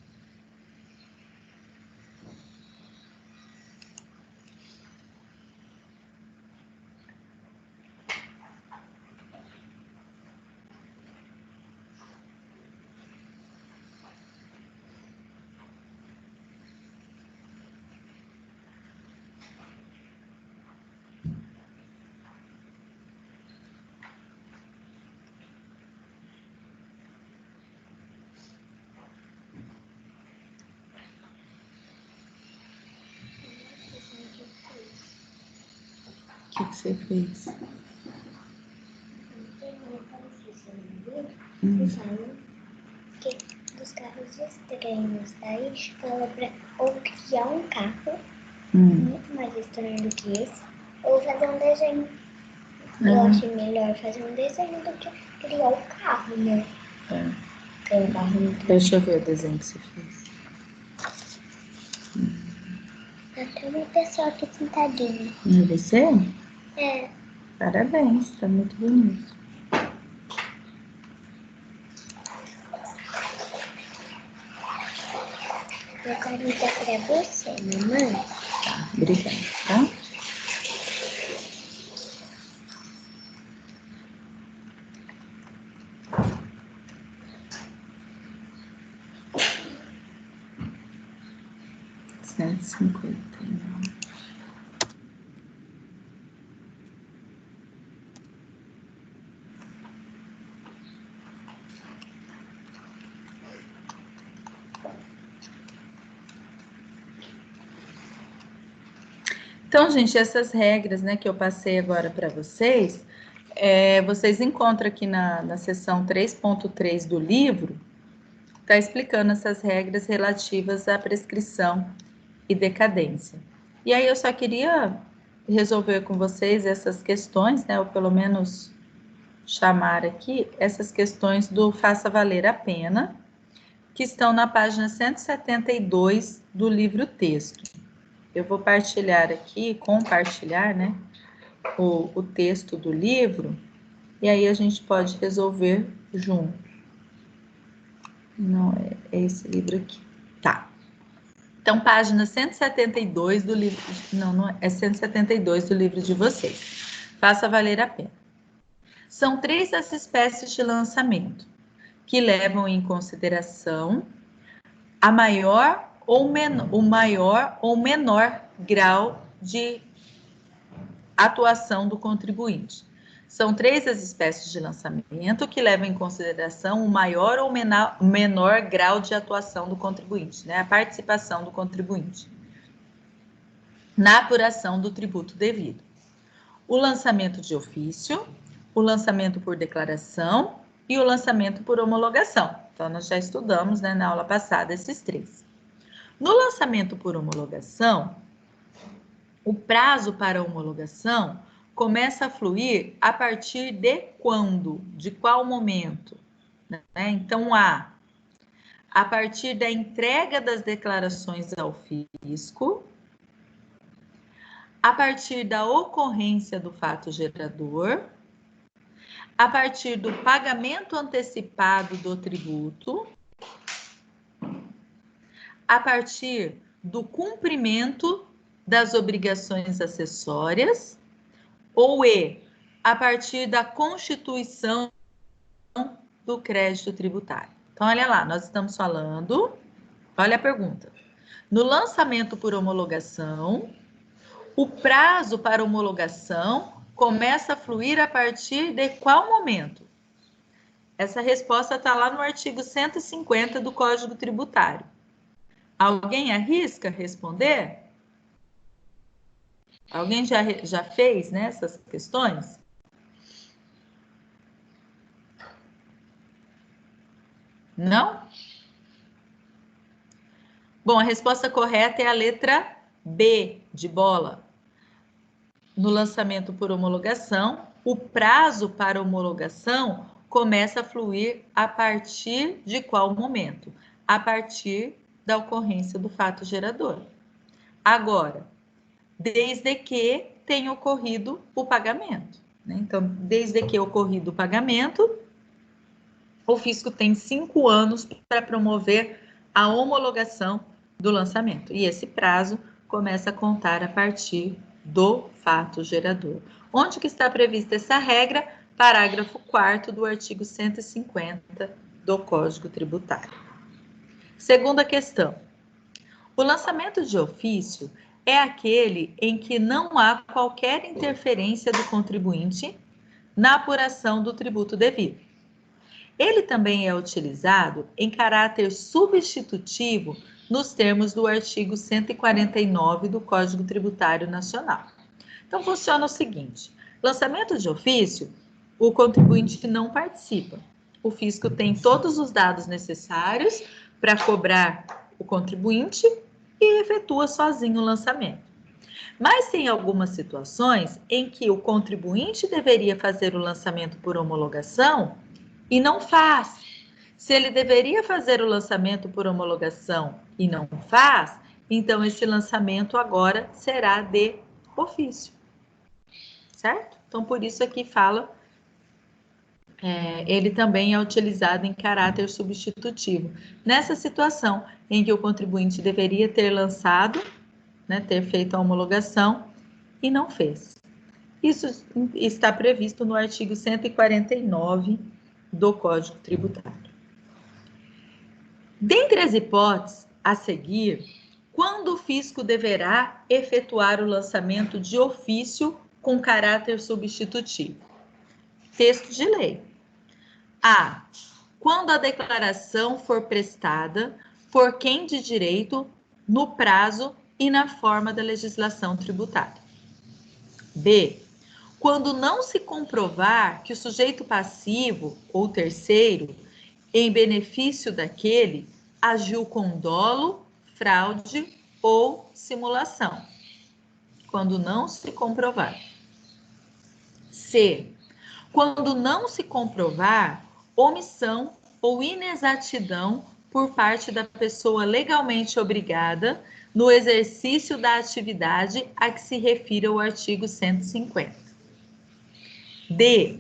O que você fez? Dos carros estranhos. Daí fala pra ou criar um carro muito mais estranho do que esse, ou fazer um desenho. Eu achei melhor fazer um desenho do que criar um carro, né? Que é um carro muito... Deixa eu ver o desenho que você fez. Até uma pessoa aqui sentadinha. E você? É. Parabéns, tá muito bonito. Eu quero dar pra você, mamãe. Tá, obrigada, tá? R$159. Então, gente, essas regras, né, que eu passei agora para vocês, vocês encontram aqui na seção 3.3 do livro, está explicando essas regras relativas à prescrição e decadência. E aí eu só queria resolver com vocês essas questões, né, ou pelo menos chamar aqui essas questões do faça valer a pena, que estão na página 172 do livro texto. Eu vou compartilhar, né, o texto do livro, e aí a gente pode resolver junto. Não, é esse livro aqui. Tá. Então, página 172 do livro... Não é 172 do livro de vocês. Faça valer a pena. São 3 as espécies de lançamento, que levam em consideração o maior ou menor grau de atuação do contribuinte. São 3 as espécies de lançamento que levam em consideração o maior ou menor grau de atuação do contribuinte, né? A participação do contribuinte na apuração do tributo devido. O lançamento de ofício, o lançamento por declaração e o lançamento por homologação. Então, nós já estudamos, né, na aula passada esses 3. No lançamento por homologação, o prazo para homologação começa a fluir a partir de quando? De qual momento? Né? Então, a partir da entrega das declarações ao fisco, a partir da ocorrência do fato gerador, a partir do pagamento antecipado do tributo, a partir do cumprimento das obrigações acessórias, ou a partir da constituição do crédito tributário. Então, olha lá, nós estamos falando, olha a pergunta. No lançamento por homologação, o prazo para homologação começa a fluir a partir de qual momento? Essa resposta está lá no artigo 150 do Código Tributário. Alguém arrisca responder? Alguém já fez, né, essas questões? Não? Bom, a resposta correta é a letra B, de bola. No lançamento por homologação, o prazo para homologação começa a fluir a partir de qual momento? A partir da ocorrência do fato gerador. Agora, desde que tenha ocorrido o pagamento, né? Então, desde que ocorrido o pagamento, o fisco tem 5 anos para promover a homologação do lançamento. E esse prazo começa a contar a partir do fato gerador. Onde que está prevista essa regra? Parágrafo 4º do artigo 150 do Código Tributário. Segunda questão. O lançamento de ofício é aquele em que não há qualquer interferência do contribuinte na apuração do tributo devido. Ele também é utilizado em caráter substitutivo nos termos do artigo 149 do Código Tributário Nacional. Então, funciona o seguinte: lançamento de ofício, o contribuinte não participa. O fisco tem todos os dados necessários para cobrar o contribuinte e efetua sozinho o lançamento. Mas tem algumas situações em que o contribuinte deveria fazer o lançamento por homologação e não faz. Se ele deveria fazer o lançamento por homologação e não faz, então esse lançamento agora será de ofício, certo? Então, por isso aqui fala, ele também é utilizado em caráter substitutivo. Nessa situação em que o contribuinte deveria ter lançado, né, ter feito a homologação e não fez. Isso está previsto no artigo 149 do Código Tributário. Dentre as hipóteses a seguir, quando o fisco deverá efetuar o lançamento de ofício com caráter substitutivo? Texto de lei. A. Quando a declaração for prestada por quem de direito no prazo e na forma da legislação tributária. B. Quando não se comprovar que o sujeito passivo ou terceiro, em benefício daquele, agiu com dolo, fraude ou simulação. Quando não se comprovar. C. Quando não se comprovar omissão ou inexatidão por parte da pessoa legalmente obrigada no exercício da atividade a que se refira o artigo 150. D.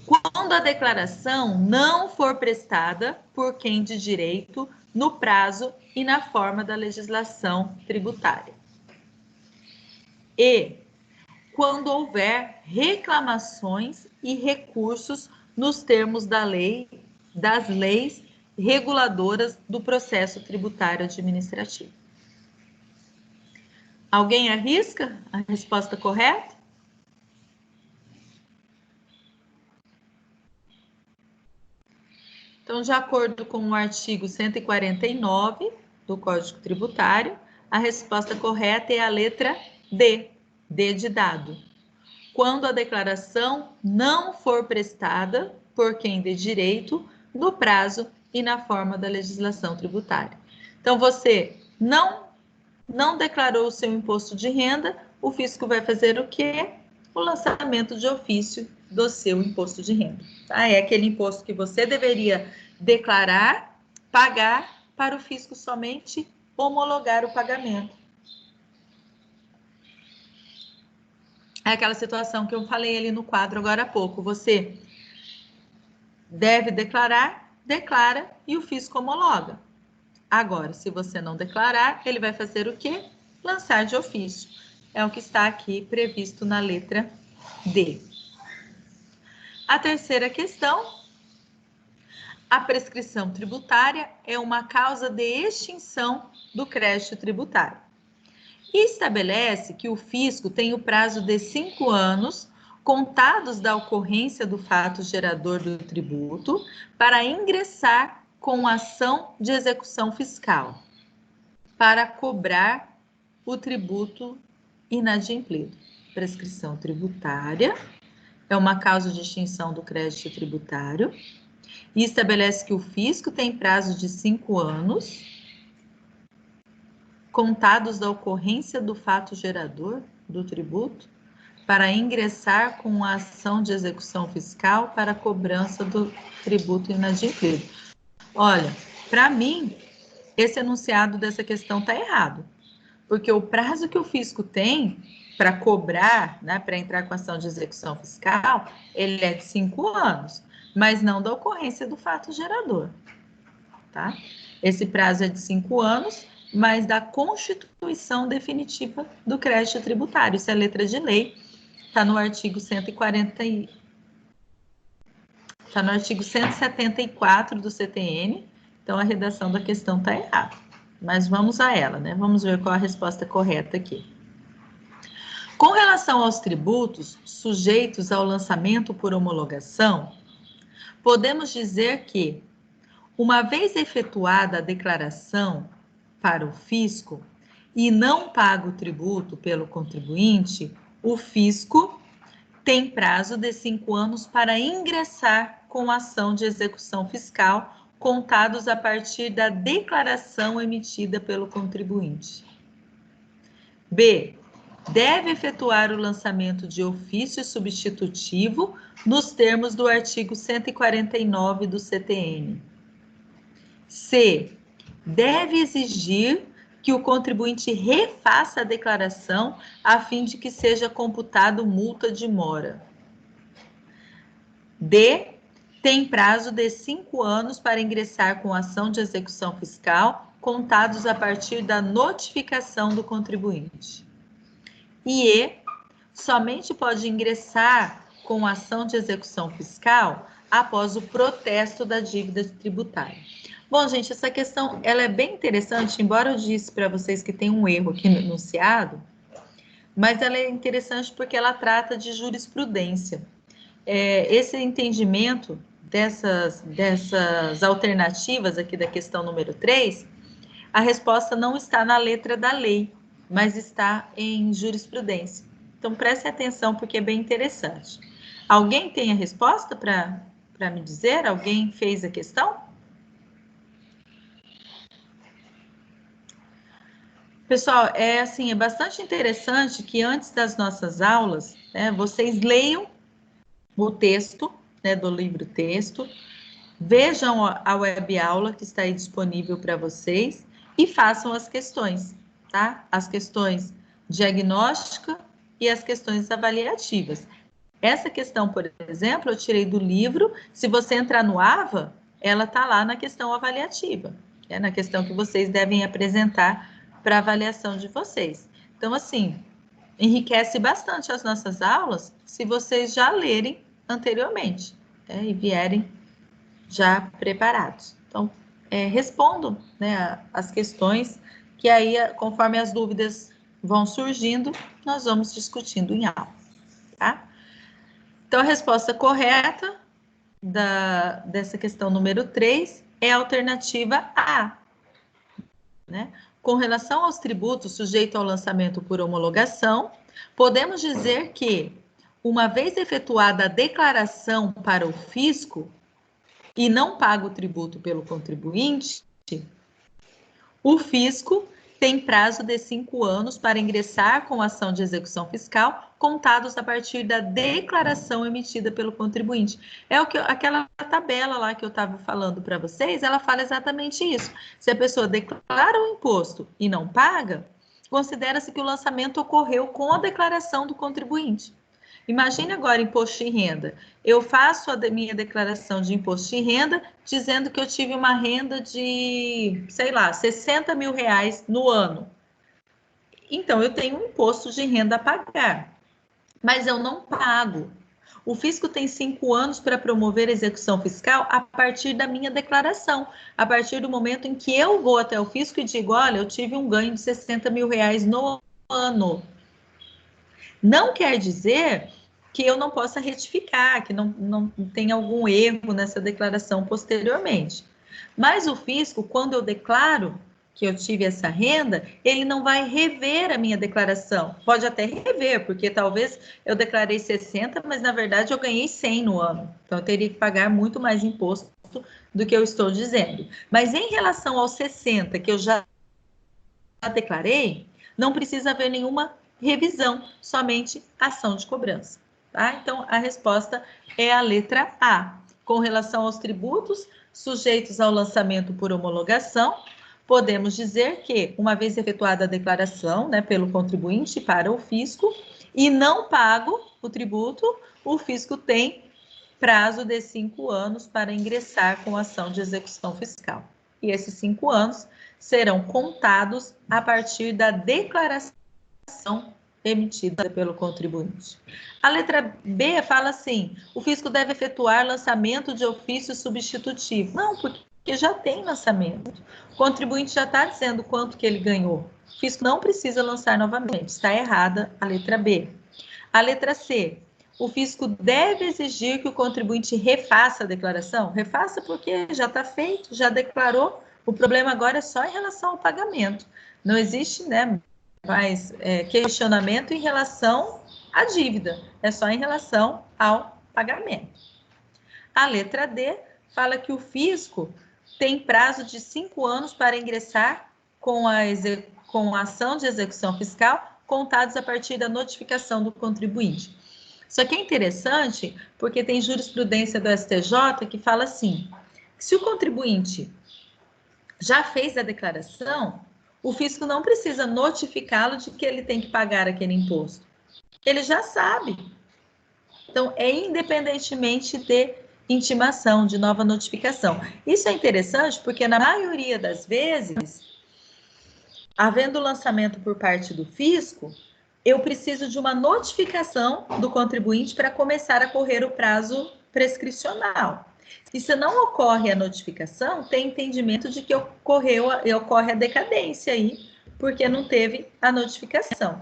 Quando a declaração não for prestada por quem de direito no prazo e na forma da legislação tributária. E. Quando houver reclamações e recursos nos termos das leis reguladoras do processo tributário administrativo. Alguém arrisca a resposta correta? Então, de acordo com o artigo 149 do Código Tributário, a resposta correta é a letra D, D de dado. Quando a declaração não for prestada por quem de direito, no prazo e na forma da legislação tributária. Então, você não declarou o seu imposto de renda, o fisco vai fazer o quê? O lançamento de ofício do seu imposto de renda. Tá? É aquele imposto que você deveria declarar, pagar, para o fisco somente homologar o pagamento. É aquela situação que eu falei ali no quadro agora há pouco. Você deve declarar, declara e o fisco homologa. Agora, se você não declarar, ele vai fazer o quê? Lançar de ofício. É o que está aqui previsto na letra D. A terceira questão. A prescrição tributária é uma causa de extinção do crédito tributário. E estabelece que o fisco tem o prazo de 5 anos, contados da ocorrência do fato gerador do tributo, para ingressar com ação de execução fiscal, para cobrar o tributo inadimplido. Prescrição tributária é uma causa de extinção do crédito tributário e estabelece que o fisco tem prazo de 5 anos, contados da ocorrência do fato gerador do tributo, para ingressar com a ação de execução fiscal para a cobrança do tributo inadimplido. Olha, para mim, esse enunciado dessa questão está errado, porque o prazo que o fisco tem para cobrar, né, para entrar com a ação de execução fiscal, ele é de 5 anos, mas não da ocorrência do fato gerador, tá? Esse prazo é de 5 anos, mas da constituição definitiva do crédito tributário. Isso é letra de lei, está no artigo 174 do CTN, então a redação da questão está errada. Mas vamos a ela, né? Vamos ver qual a resposta correta aqui. Com relação aos tributos sujeitos ao lançamento por homologação, podemos dizer que, uma vez efetuada a declaração para o fisco e não pago o tributo pelo contribuinte, o fisco tem prazo de 5 anos para ingressar com ação de execução fiscal, contados a partir da declaração emitida pelo contribuinte. B. Deve efetuar o lançamento de ofício substitutivo nos termos do artigo 149 do CTN. C. Deve exigir que o contribuinte refaça a declaração a fim de que seja computado multa de mora. D. Tem prazo de 5 anos para ingressar com ação de execução fiscal, contados a partir da notificação do contribuinte. E E. Somente pode ingressar com ação de execução fiscal após o protesto da dívida tributária. Bom, gente, essa questão ela é bem interessante, embora eu disse para vocês que tem um erro aqui no enunciado, mas ela é interessante porque ela trata de jurisprudência. Esse entendimento dessas alternativas aqui da questão número 3, a resposta não está na letra da lei, mas está em jurisprudência. Então, preste atenção porque é bem interessante. Alguém tem a resposta para me dizer? Alguém fez a questão? Pessoal, é bastante interessante que antes das nossas aulas, vocês leiam o texto, do livro texto, vejam a web aula que está aí disponível para vocês e façam as questões, tá? As questões diagnósticas e as questões avaliativas. Essa questão, por exemplo, eu tirei do livro. Se você entrar no AVA, ela está lá na questão avaliativa, na questão que vocês devem apresentar para avaliação de vocês. Então, assim, enriquece bastante as nossas aulas se vocês já lerem anteriormente, e vierem já preparados. Então, respondam, as questões, que aí, conforme as dúvidas vão surgindo, nós vamos discutindo em aula, tá? Então, a resposta correta dessa questão número 3 é a alternativa A, né? Com relação aos tributos sujeitos ao lançamento por homologação, podemos dizer que, uma vez efetuada a declaração para o fisco e não paga o tributo pelo contribuinte, o fisco tem prazo de 5 anos para ingressar com ação de execução fiscal, contados a partir da declaração emitida pelo contribuinte. Aquela tabela lá que eu estava falando para vocês, ela fala exatamente isso. Se a pessoa declara o imposto e não paga, considera-se que o lançamento ocorreu com a declaração do contribuinte. Imagine agora imposto de renda. Eu faço a minha declaração de imposto de renda dizendo que eu tive uma renda de, sei lá, 60 mil reais no ano. Então, eu tenho um imposto de renda a pagar, mas eu não pago. O fisco tem 5 anos para promover a execução fiscal a partir da minha declaração, a partir do momento em que eu vou até o fisco e digo, olha, eu tive um ganho de 60 mil reais no ano. Não quer dizer que eu não possa retificar, que não tenha algum erro nessa declaração posteriormente. Mas o fisco, quando eu declaro que eu tive essa renda, ele não vai rever a minha declaração. Pode até rever, porque talvez eu declarei 60, mas na verdade eu ganhei 100 no ano. Então eu teria que pagar muito mais imposto do que eu estou dizendo. Mas em relação aos 60 que eu já declarei, não precisa haver nenhuma revisão, somente ação de cobrança, tá? Então, a resposta é a letra A. Com relação aos tributos sujeitos ao lançamento por homologação, podemos dizer que, uma vez efetuada a declaração, pelo contribuinte para o fisco, e não pago o tributo, o fisco tem prazo de 5 anos para ingressar com ação de execução fiscal. E esses 5 anos serão contados a partir da declaração emitida pelo contribuinte. A letra B fala assim, o fisco deve efetuar lançamento de ofício substitutivo. Não, porque já tem lançamento. O contribuinte já está dizendo quanto que ele ganhou. O fisco não precisa lançar novamente. Está errada a letra B. A letra C, o fisco deve exigir que o contribuinte refaça a declaração. Refaça porque já está feito, já declarou. O problema agora é só em relação ao pagamento. Não existe, mais questionamento em relação à dívida. É só em relação ao pagamento. A letra D fala que o fisco tem prazo de 5 anos para ingressar com a ação de execução fiscal, contados a partir da notificação do contribuinte. Isso aqui é interessante porque tem jurisprudência do STJ que fala assim, que se o contribuinte já fez a declaração, o fisco não precisa notificá-lo de que ele tem que pagar aquele imposto. Ele já sabe. Então, é independentemente de intimação, de nova notificação. Isso é interessante porque, na maioria das vezes, havendo lançamento por parte do fisco, eu preciso de uma notificação do contribuinte para começar a correr o prazo prescricional. E se não ocorre a notificação, tem entendimento de que ocorre a decadência aí, porque não teve a notificação.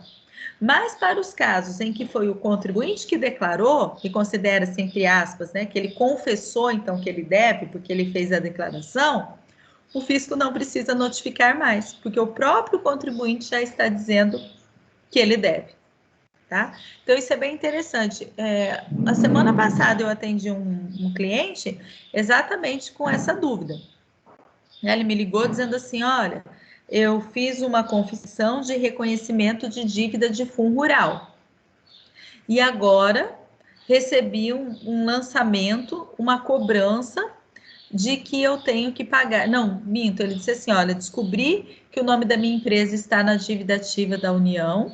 Mas para os casos em que foi o contribuinte que declarou, e considera-se, entre aspas, né, que ele confessou então que ele deve, porque ele fez a declaração, o fisco não precisa notificar mais, porque o próprio contribuinte já está dizendo que ele deve. Tá? Então, isso é bem interessante. A semana passada eu atendi um cliente exatamente com essa dúvida. Ele me ligou dizendo assim, olha, eu fiz uma confissão de reconhecimento de dívida de fundo rural. E agora recebi um lançamento, uma cobrança de que eu tenho que pagar. Não, minto, ele disse assim, olha, descobri que o nome da minha empresa está na dívida ativa da União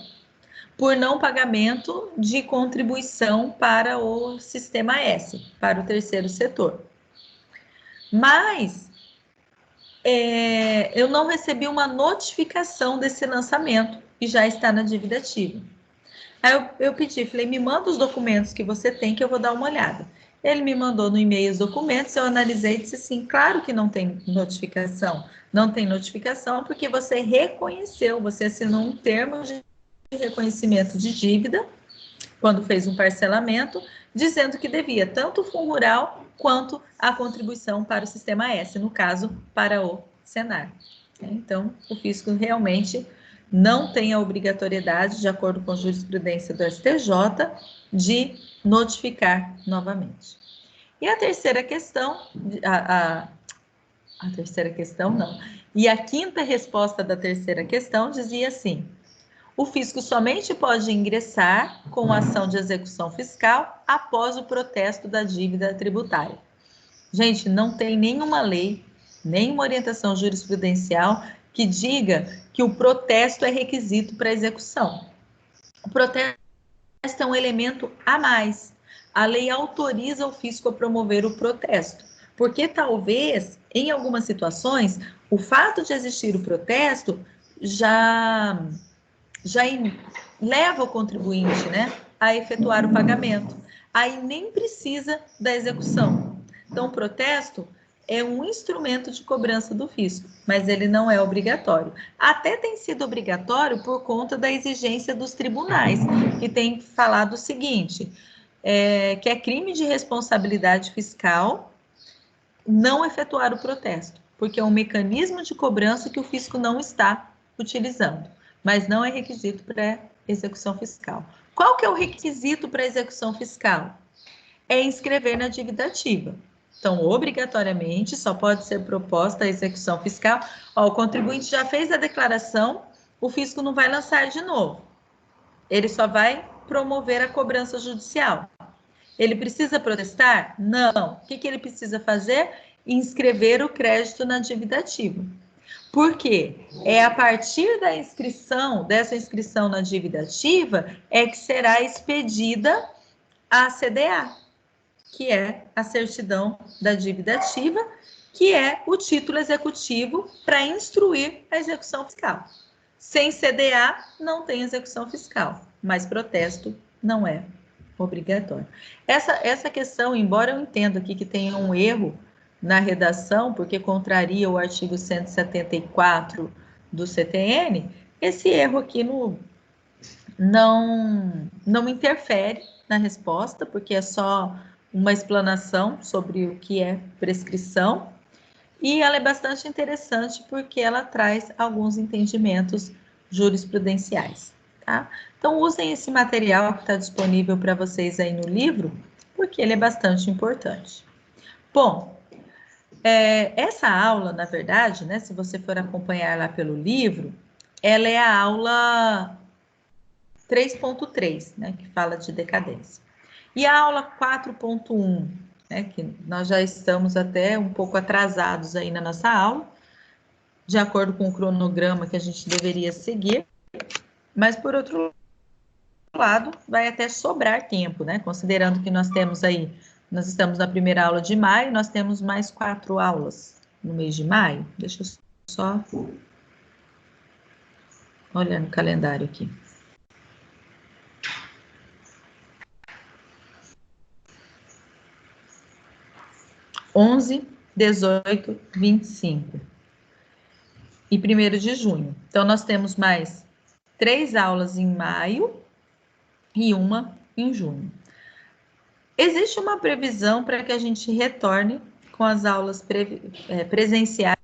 por não pagamento de contribuição para o Sistema S, para o terceiro setor. Mas eu não recebi uma notificação desse lançamento e já está na dívida ativa. Aí eu pedi, falei, me manda os documentos que você tem que eu vou dar uma olhada. Ele me mandou no e-mail os documentos, eu analisei e disse assim, claro que não tem notificação. Não tem notificação porque você reconheceu, você assinou um termo de reconhecimento de dívida, quando fez um parcelamento, dizendo que devia tanto o fundo rural quanto a contribuição para o Sistema S, no caso, para o Senar. Então, o fisco realmente não tem a obrigatoriedade, de acordo com a jurisprudência do STJ, de notificar novamente. E a terceira questão, a terceira questão não, e a quinta resposta da terceira questão dizia assim, o fisco somente pode ingressar com ação de execução fiscal após o protesto da dívida tributária. Gente, não tem nenhuma lei, nenhuma orientação jurisprudencial que diga que o protesto é requisito para execução. O protesto é um elemento a mais. A lei autoriza o fisco a promover o protesto, porque talvez, em algumas situações, o fato de existir o protesto já leva o contribuinte, né, a efetuar o pagamento. Aí nem precisa da execução. Então, o protesto é um instrumento de cobrança do fisco, mas ele não é obrigatório. Até tem sido obrigatório por conta da exigência dos tribunais, que tem falado o seguinte, que é crime de responsabilidade fiscal não efetuar o protesto, porque é um mecanismo de cobrança que o fisco não está utilizando, mas não é requisito para execução fiscal. Qual que é o requisito para execução fiscal? É inscrever na dívida ativa. Então, obrigatoriamente, só pode ser proposta a execução fiscal. O contribuinte já fez a declaração, o fisco não vai lançar de novo. Ele só vai promover a cobrança judicial. Ele precisa protestar? Não. O que ele precisa fazer? Inscrever o crédito na dívida ativa. Por quê? É a partir da inscrição, dessa inscrição na dívida ativa, é que será expedida a CDA, que é a certidão da dívida ativa, que é o título executivo para instruir a execução fiscal. Sem CDA, não tem execução fiscal, mas protesto não é obrigatório. Essa questão, embora eu entenda aqui que tenha um erro na redação, porque contraria o artigo 174 do CTN, esse erro aqui não interfere na resposta, porque é só uma explanação sobre o que é prescrição, e ela é bastante interessante porque ela traz alguns entendimentos jurisprudenciais, tá? Então, usem esse material que está disponível para vocês aí no livro, porque ele é bastante importante. Bom, essa aula, na verdade, né, se você for acompanhar lá pelo livro, ela é a aula 3.3, né, que fala de decadência. E a aula 4.1, né, que nós já estamos até um pouco atrasados aí na nossa aula, de acordo com o cronograma que a gente deveria seguir, mas, por outro lado, vai até sobrar tempo, né? Considerando que nós estamos na primeira aula de maio, nós temos mais 4 aulas no mês de maio. Deixa eu só olhar no calendário aqui. 11, 18, 25 e 1º de junho. Então, nós temos mais 3 aulas em maio e uma em junho. Existe uma previsão para que a gente retorne com as aulas presenciais.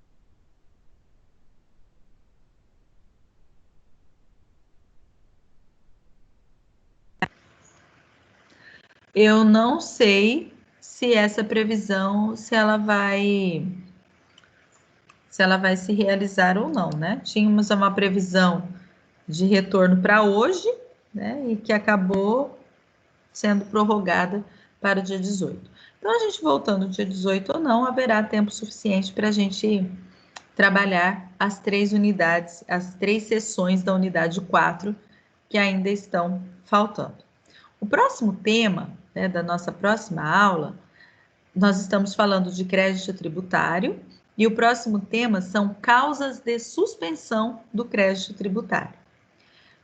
Eu não sei se essa previsão, se ela vai se realizar ou não, né? Tínhamos uma previsão de retorno para hoje, né? E que acabou sendo prorrogada para o dia 18. Então, a gente voltando dia 18 ou não, haverá tempo suficiente para a gente trabalhar as 3 unidades, as 3 sessões da unidade 4 que ainda estão faltando. O próximo tema, né, da nossa próxima aula, nós estamos falando de crédito tributário e o próximo tema são causas de suspensão do crédito tributário.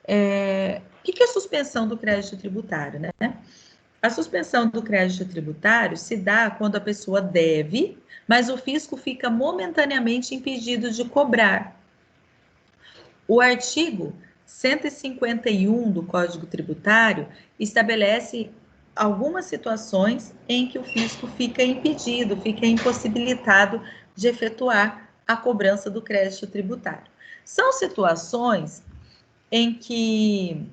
O que é suspensão do crédito tributário, né? A suspensão do crédito tributário se dá quando a pessoa deve, mas o fisco fica momentaneamente impedido de cobrar. O artigo 151 do Código Tributário estabelece algumas situações em que o fisco fica impedido, fica impossibilitado de efetuar a cobrança do crédito tributário. São situações em que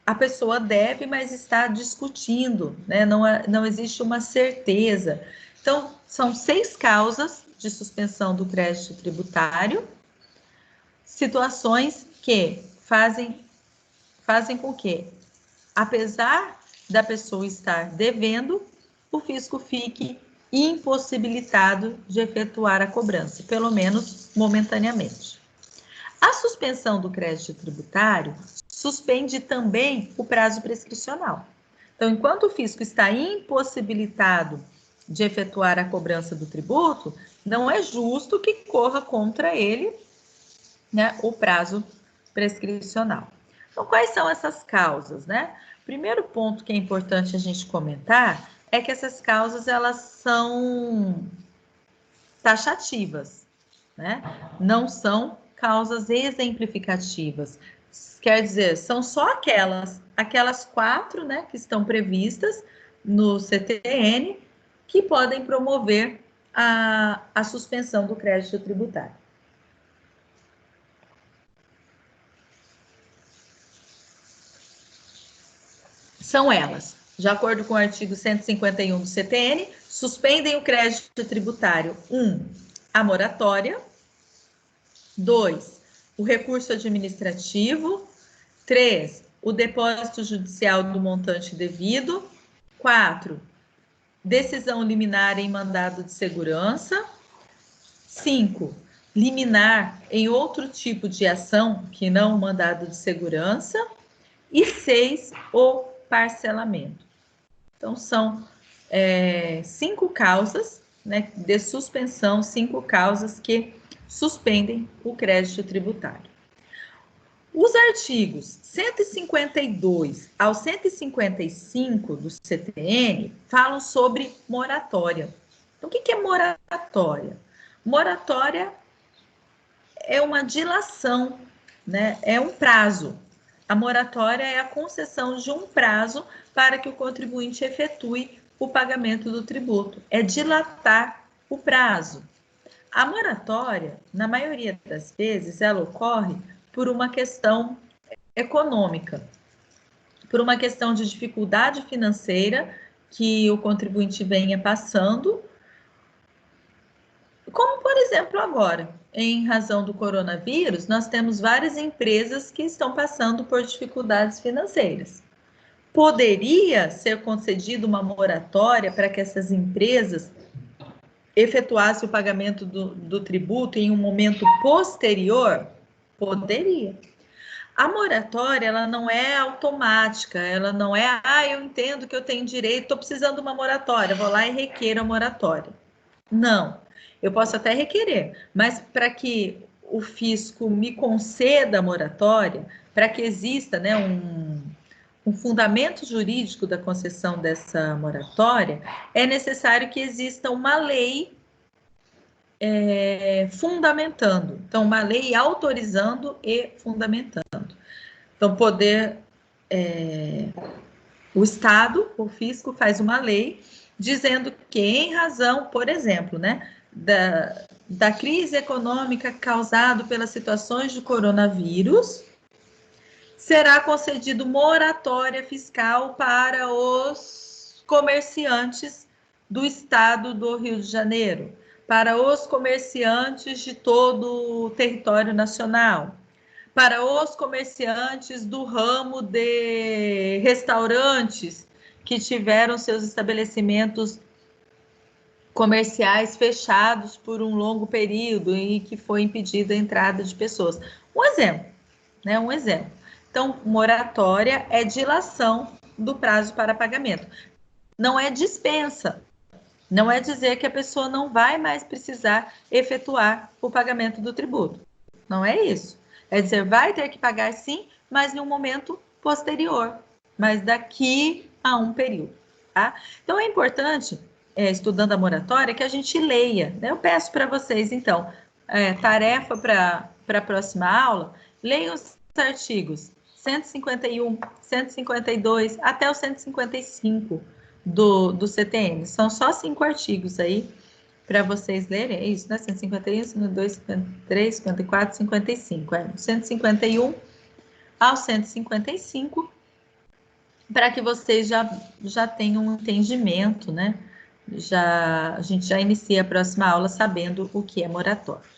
a pessoa deve, mas está discutindo, né? Não existe uma certeza. Então, são 6 causas de suspensão do crédito tributário, situações que fazem com que, apesar da pessoa estar devendo, o fisco fique impossibilitado de efetuar a cobrança, pelo menos momentaneamente. A suspensão do crédito tributário suspende também o prazo prescricional. Então, enquanto o fisco está impossibilitado de efetuar a cobrança do tributo, não é justo que corra contra ele, né, o prazo prescricional. Então, quais são essas causas, né? Primeiro ponto que é importante a gente comentar é que essas causas, elas são taxativas, né? Não são causas exemplificativas. Quer dizer, são só aquelas 4, né, que estão previstas no CTN, que podem promover a suspensão do crédito tributário. São elas, de acordo com o artigo 151 do CTN, suspendem o crédito tributário: 1, a moratória; 2, o recurso administrativo; 3, o depósito judicial do montante devido; 4, decisão liminar em mandado de segurança; 5, liminar em outro tipo de ação que não mandado de segurança; e 6, o parcelamento. Então, são 5 causas, né, de suspensão, 5 causas que suspendem o crédito tributário. Os artigos 152 ao 155 do CTN falam sobre moratória. Então, o que é moratória? Moratória é uma dilação, né? É um prazo. A moratória é a concessão de um prazo para que o contribuinte efetue o pagamento do tributo. É dilatar o prazo. A moratória, na maioria das vezes, ela ocorre por uma questão econômica, por uma questão de dificuldade financeira que o contribuinte venha passando, como, por exemplo, agora, em razão do coronavírus, nós temos várias empresas que estão passando por dificuldades financeiras. Poderia ser concedida uma moratória para que essas empresas efetuasse o pagamento do tributo em um momento posterior? Poderia. A moratória, ela não é automática, ela não é, eu entendo que eu tenho direito, estou precisando de uma moratória, vou lá e requeiro a moratória. Não, eu posso até requerer, mas para que o fisco me conceda a moratória, para que exista, né, um fundamento jurídico da concessão dessa moratória, é necessário que exista uma lei fundamentando. Então, uma lei autorizando e fundamentando. Então, o Estado, o fisco, faz uma lei dizendo que, em razão, por exemplo, né, da crise econômica causada pelas situações de coronavírus, será concedido moratória fiscal para os comerciantes do estado do Rio de Janeiro, para os comerciantes de todo o território nacional, para os comerciantes do ramo de restaurantes que tiveram seus estabelecimentos comerciais fechados por um longo período e que foi impedida a entrada de pessoas. Um exemplo, né? Um exemplo. Então, moratória é dilação do prazo para pagamento. Não é dispensa. Não é dizer que a pessoa não vai mais precisar efetuar o pagamento do tributo. Não é isso. É dizer, vai ter que pagar sim, mas em um momento posterior, mas daqui a um período. Tá? Então, é importante, estudando a moratória, que a gente leia. Né? Eu peço para vocês, então, tarefa para a próxima aula, leiam os artigos 151, 152, até o 155 do CTN. São só 5 artigos aí para vocês lerem. É isso, né? 151, 52, 53, 54, 55. 151 ao 155, para que vocês já tenham um entendimento, né? A gente já inicia a próxima aula sabendo o que é moratória.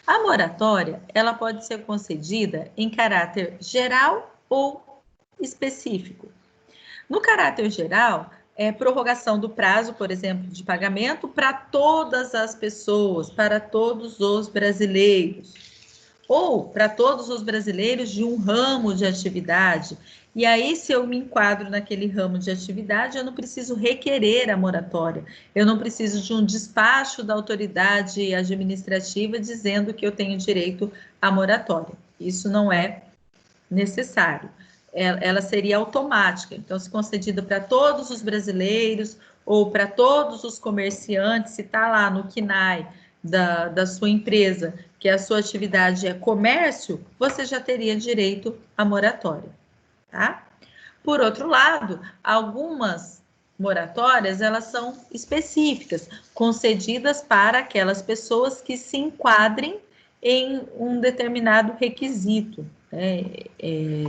A moratória, ela pode ser concedida em caráter geral ou específico. No caráter geral, prorrogação do prazo, por exemplo, de pagamento para todas as pessoas, para todos os brasileiros, ou para todos os brasileiros de um ramo de atividade. E aí, se eu me enquadro naquele ramo de atividade, eu não preciso requerer a moratória, eu não preciso de um despacho da autoridade administrativa dizendo que eu tenho direito à moratória. Isso não é necessário. Ela seria automática, então, se concedida para todos os brasileiros ou para todos os comerciantes, se está lá no CNAE da sua empresa, que a sua atividade é comércio, você já teria direito à moratória, tá? Por outro lado, algumas moratórias, elas são específicas, concedidas para aquelas pessoas que se enquadrem em um determinado requisito,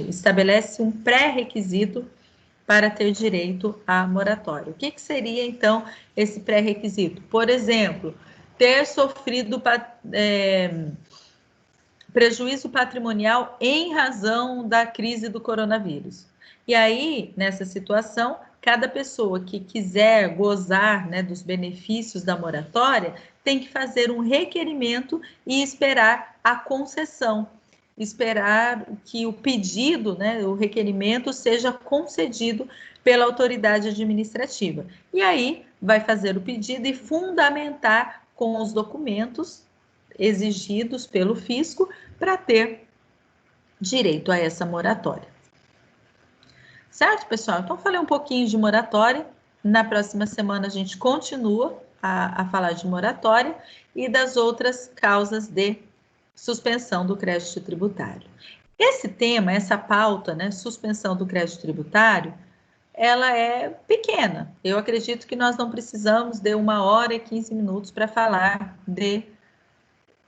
estabelece um pré-requisito para ter direito à moratória. O que seria, então, esse pré-requisito? Por exemplo, ter sofrido prejuízo patrimonial em razão da crise do coronavírus. E aí, nessa situação, cada pessoa que quiser gozar, né, dos benefícios da moratória tem que fazer um requerimento e esperar a concessão, esperar que o pedido, né, o requerimento seja concedido pela autoridade administrativa. E aí vai fazer o pedido e fundamentar com os documentos exigidos pelo fisco para ter direito a essa moratória. Certo, pessoal? Então, falei um pouquinho de moratória. Na próxima semana, a gente continua a falar de moratória e das outras causas de suspensão do crédito tributário. Esse tema, essa pauta, né, suspensão do crédito tributário, ela é pequena. Eu acredito que nós não precisamos de 1 hora e 15 minutos para falar de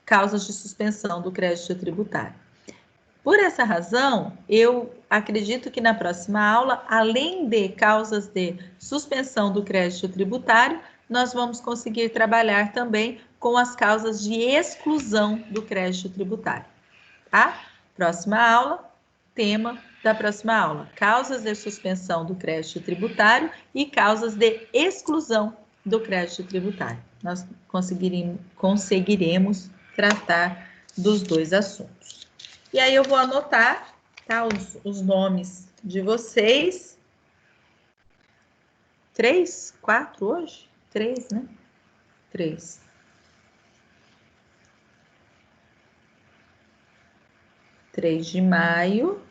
causas de suspensão do crédito tributário. Por essa razão, eu acredito que na próxima aula, além de causas de suspensão do crédito tributário, nós vamos conseguir trabalhar também com as causas de exclusão do crédito tributário. Tá? Próxima aula, tema da próxima aula: causas de suspensão do crédito tributário e causas de exclusão do crédito tributário. Nós conseguiremos tratar dos dois assuntos. E aí eu vou anotar, tá, os nomes de vocês. 3, 4 hoje? 3, né? 3. De maio.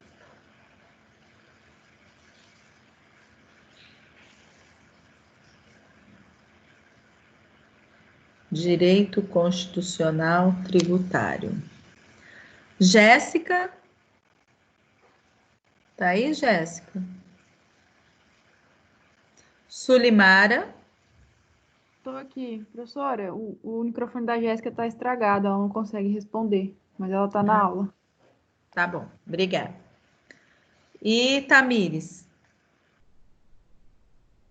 Direito Constitucional Tributário. Jéssica? Tá aí, Jéssica? Sulimara? Estou aqui. Professora, o microfone da Jéssica está estragado, ela não consegue responder, mas ela está na aula. Tá bom, obrigada. E Tamires?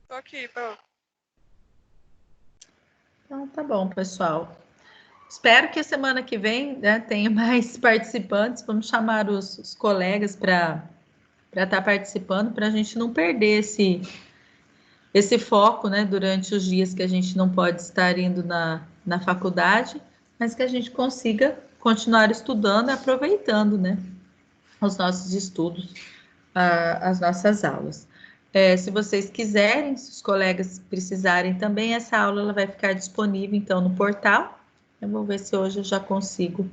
Tô aqui, pô. Então, tá bom, pessoal. Espero que a semana que vem, né, tenha mais participantes. Vamos chamar os colegas para estar participando, para a gente não perder esse foco, né, durante os dias que a gente não pode estar indo na faculdade, mas que a gente consiga continuar estudando e aproveitando, né, os nossos estudos, as nossas aulas. Se vocês quiserem, se os colegas precisarem também, essa aula ela vai ficar disponível, então, no portal. Eu vou ver se hoje eu já consigo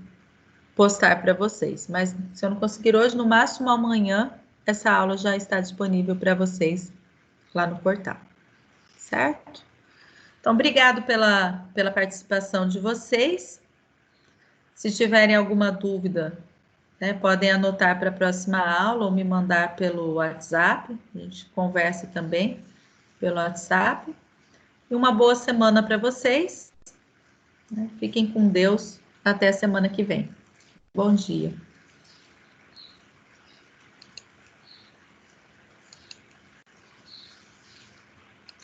postar para vocês. Mas se eu não conseguir hoje, no máximo amanhã, essa aula já está disponível para vocês lá no portal. Certo? Então, obrigado pela participação de vocês. Se tiverem alguma dúvida, né, podem anotar para a próxima aula ou me mandar pelo WhatsApp. A gente conversa também pelo WhatsApp. E uma boa semana para vocês. Fiquem com Deus. Até a semana que vem. Bom dia.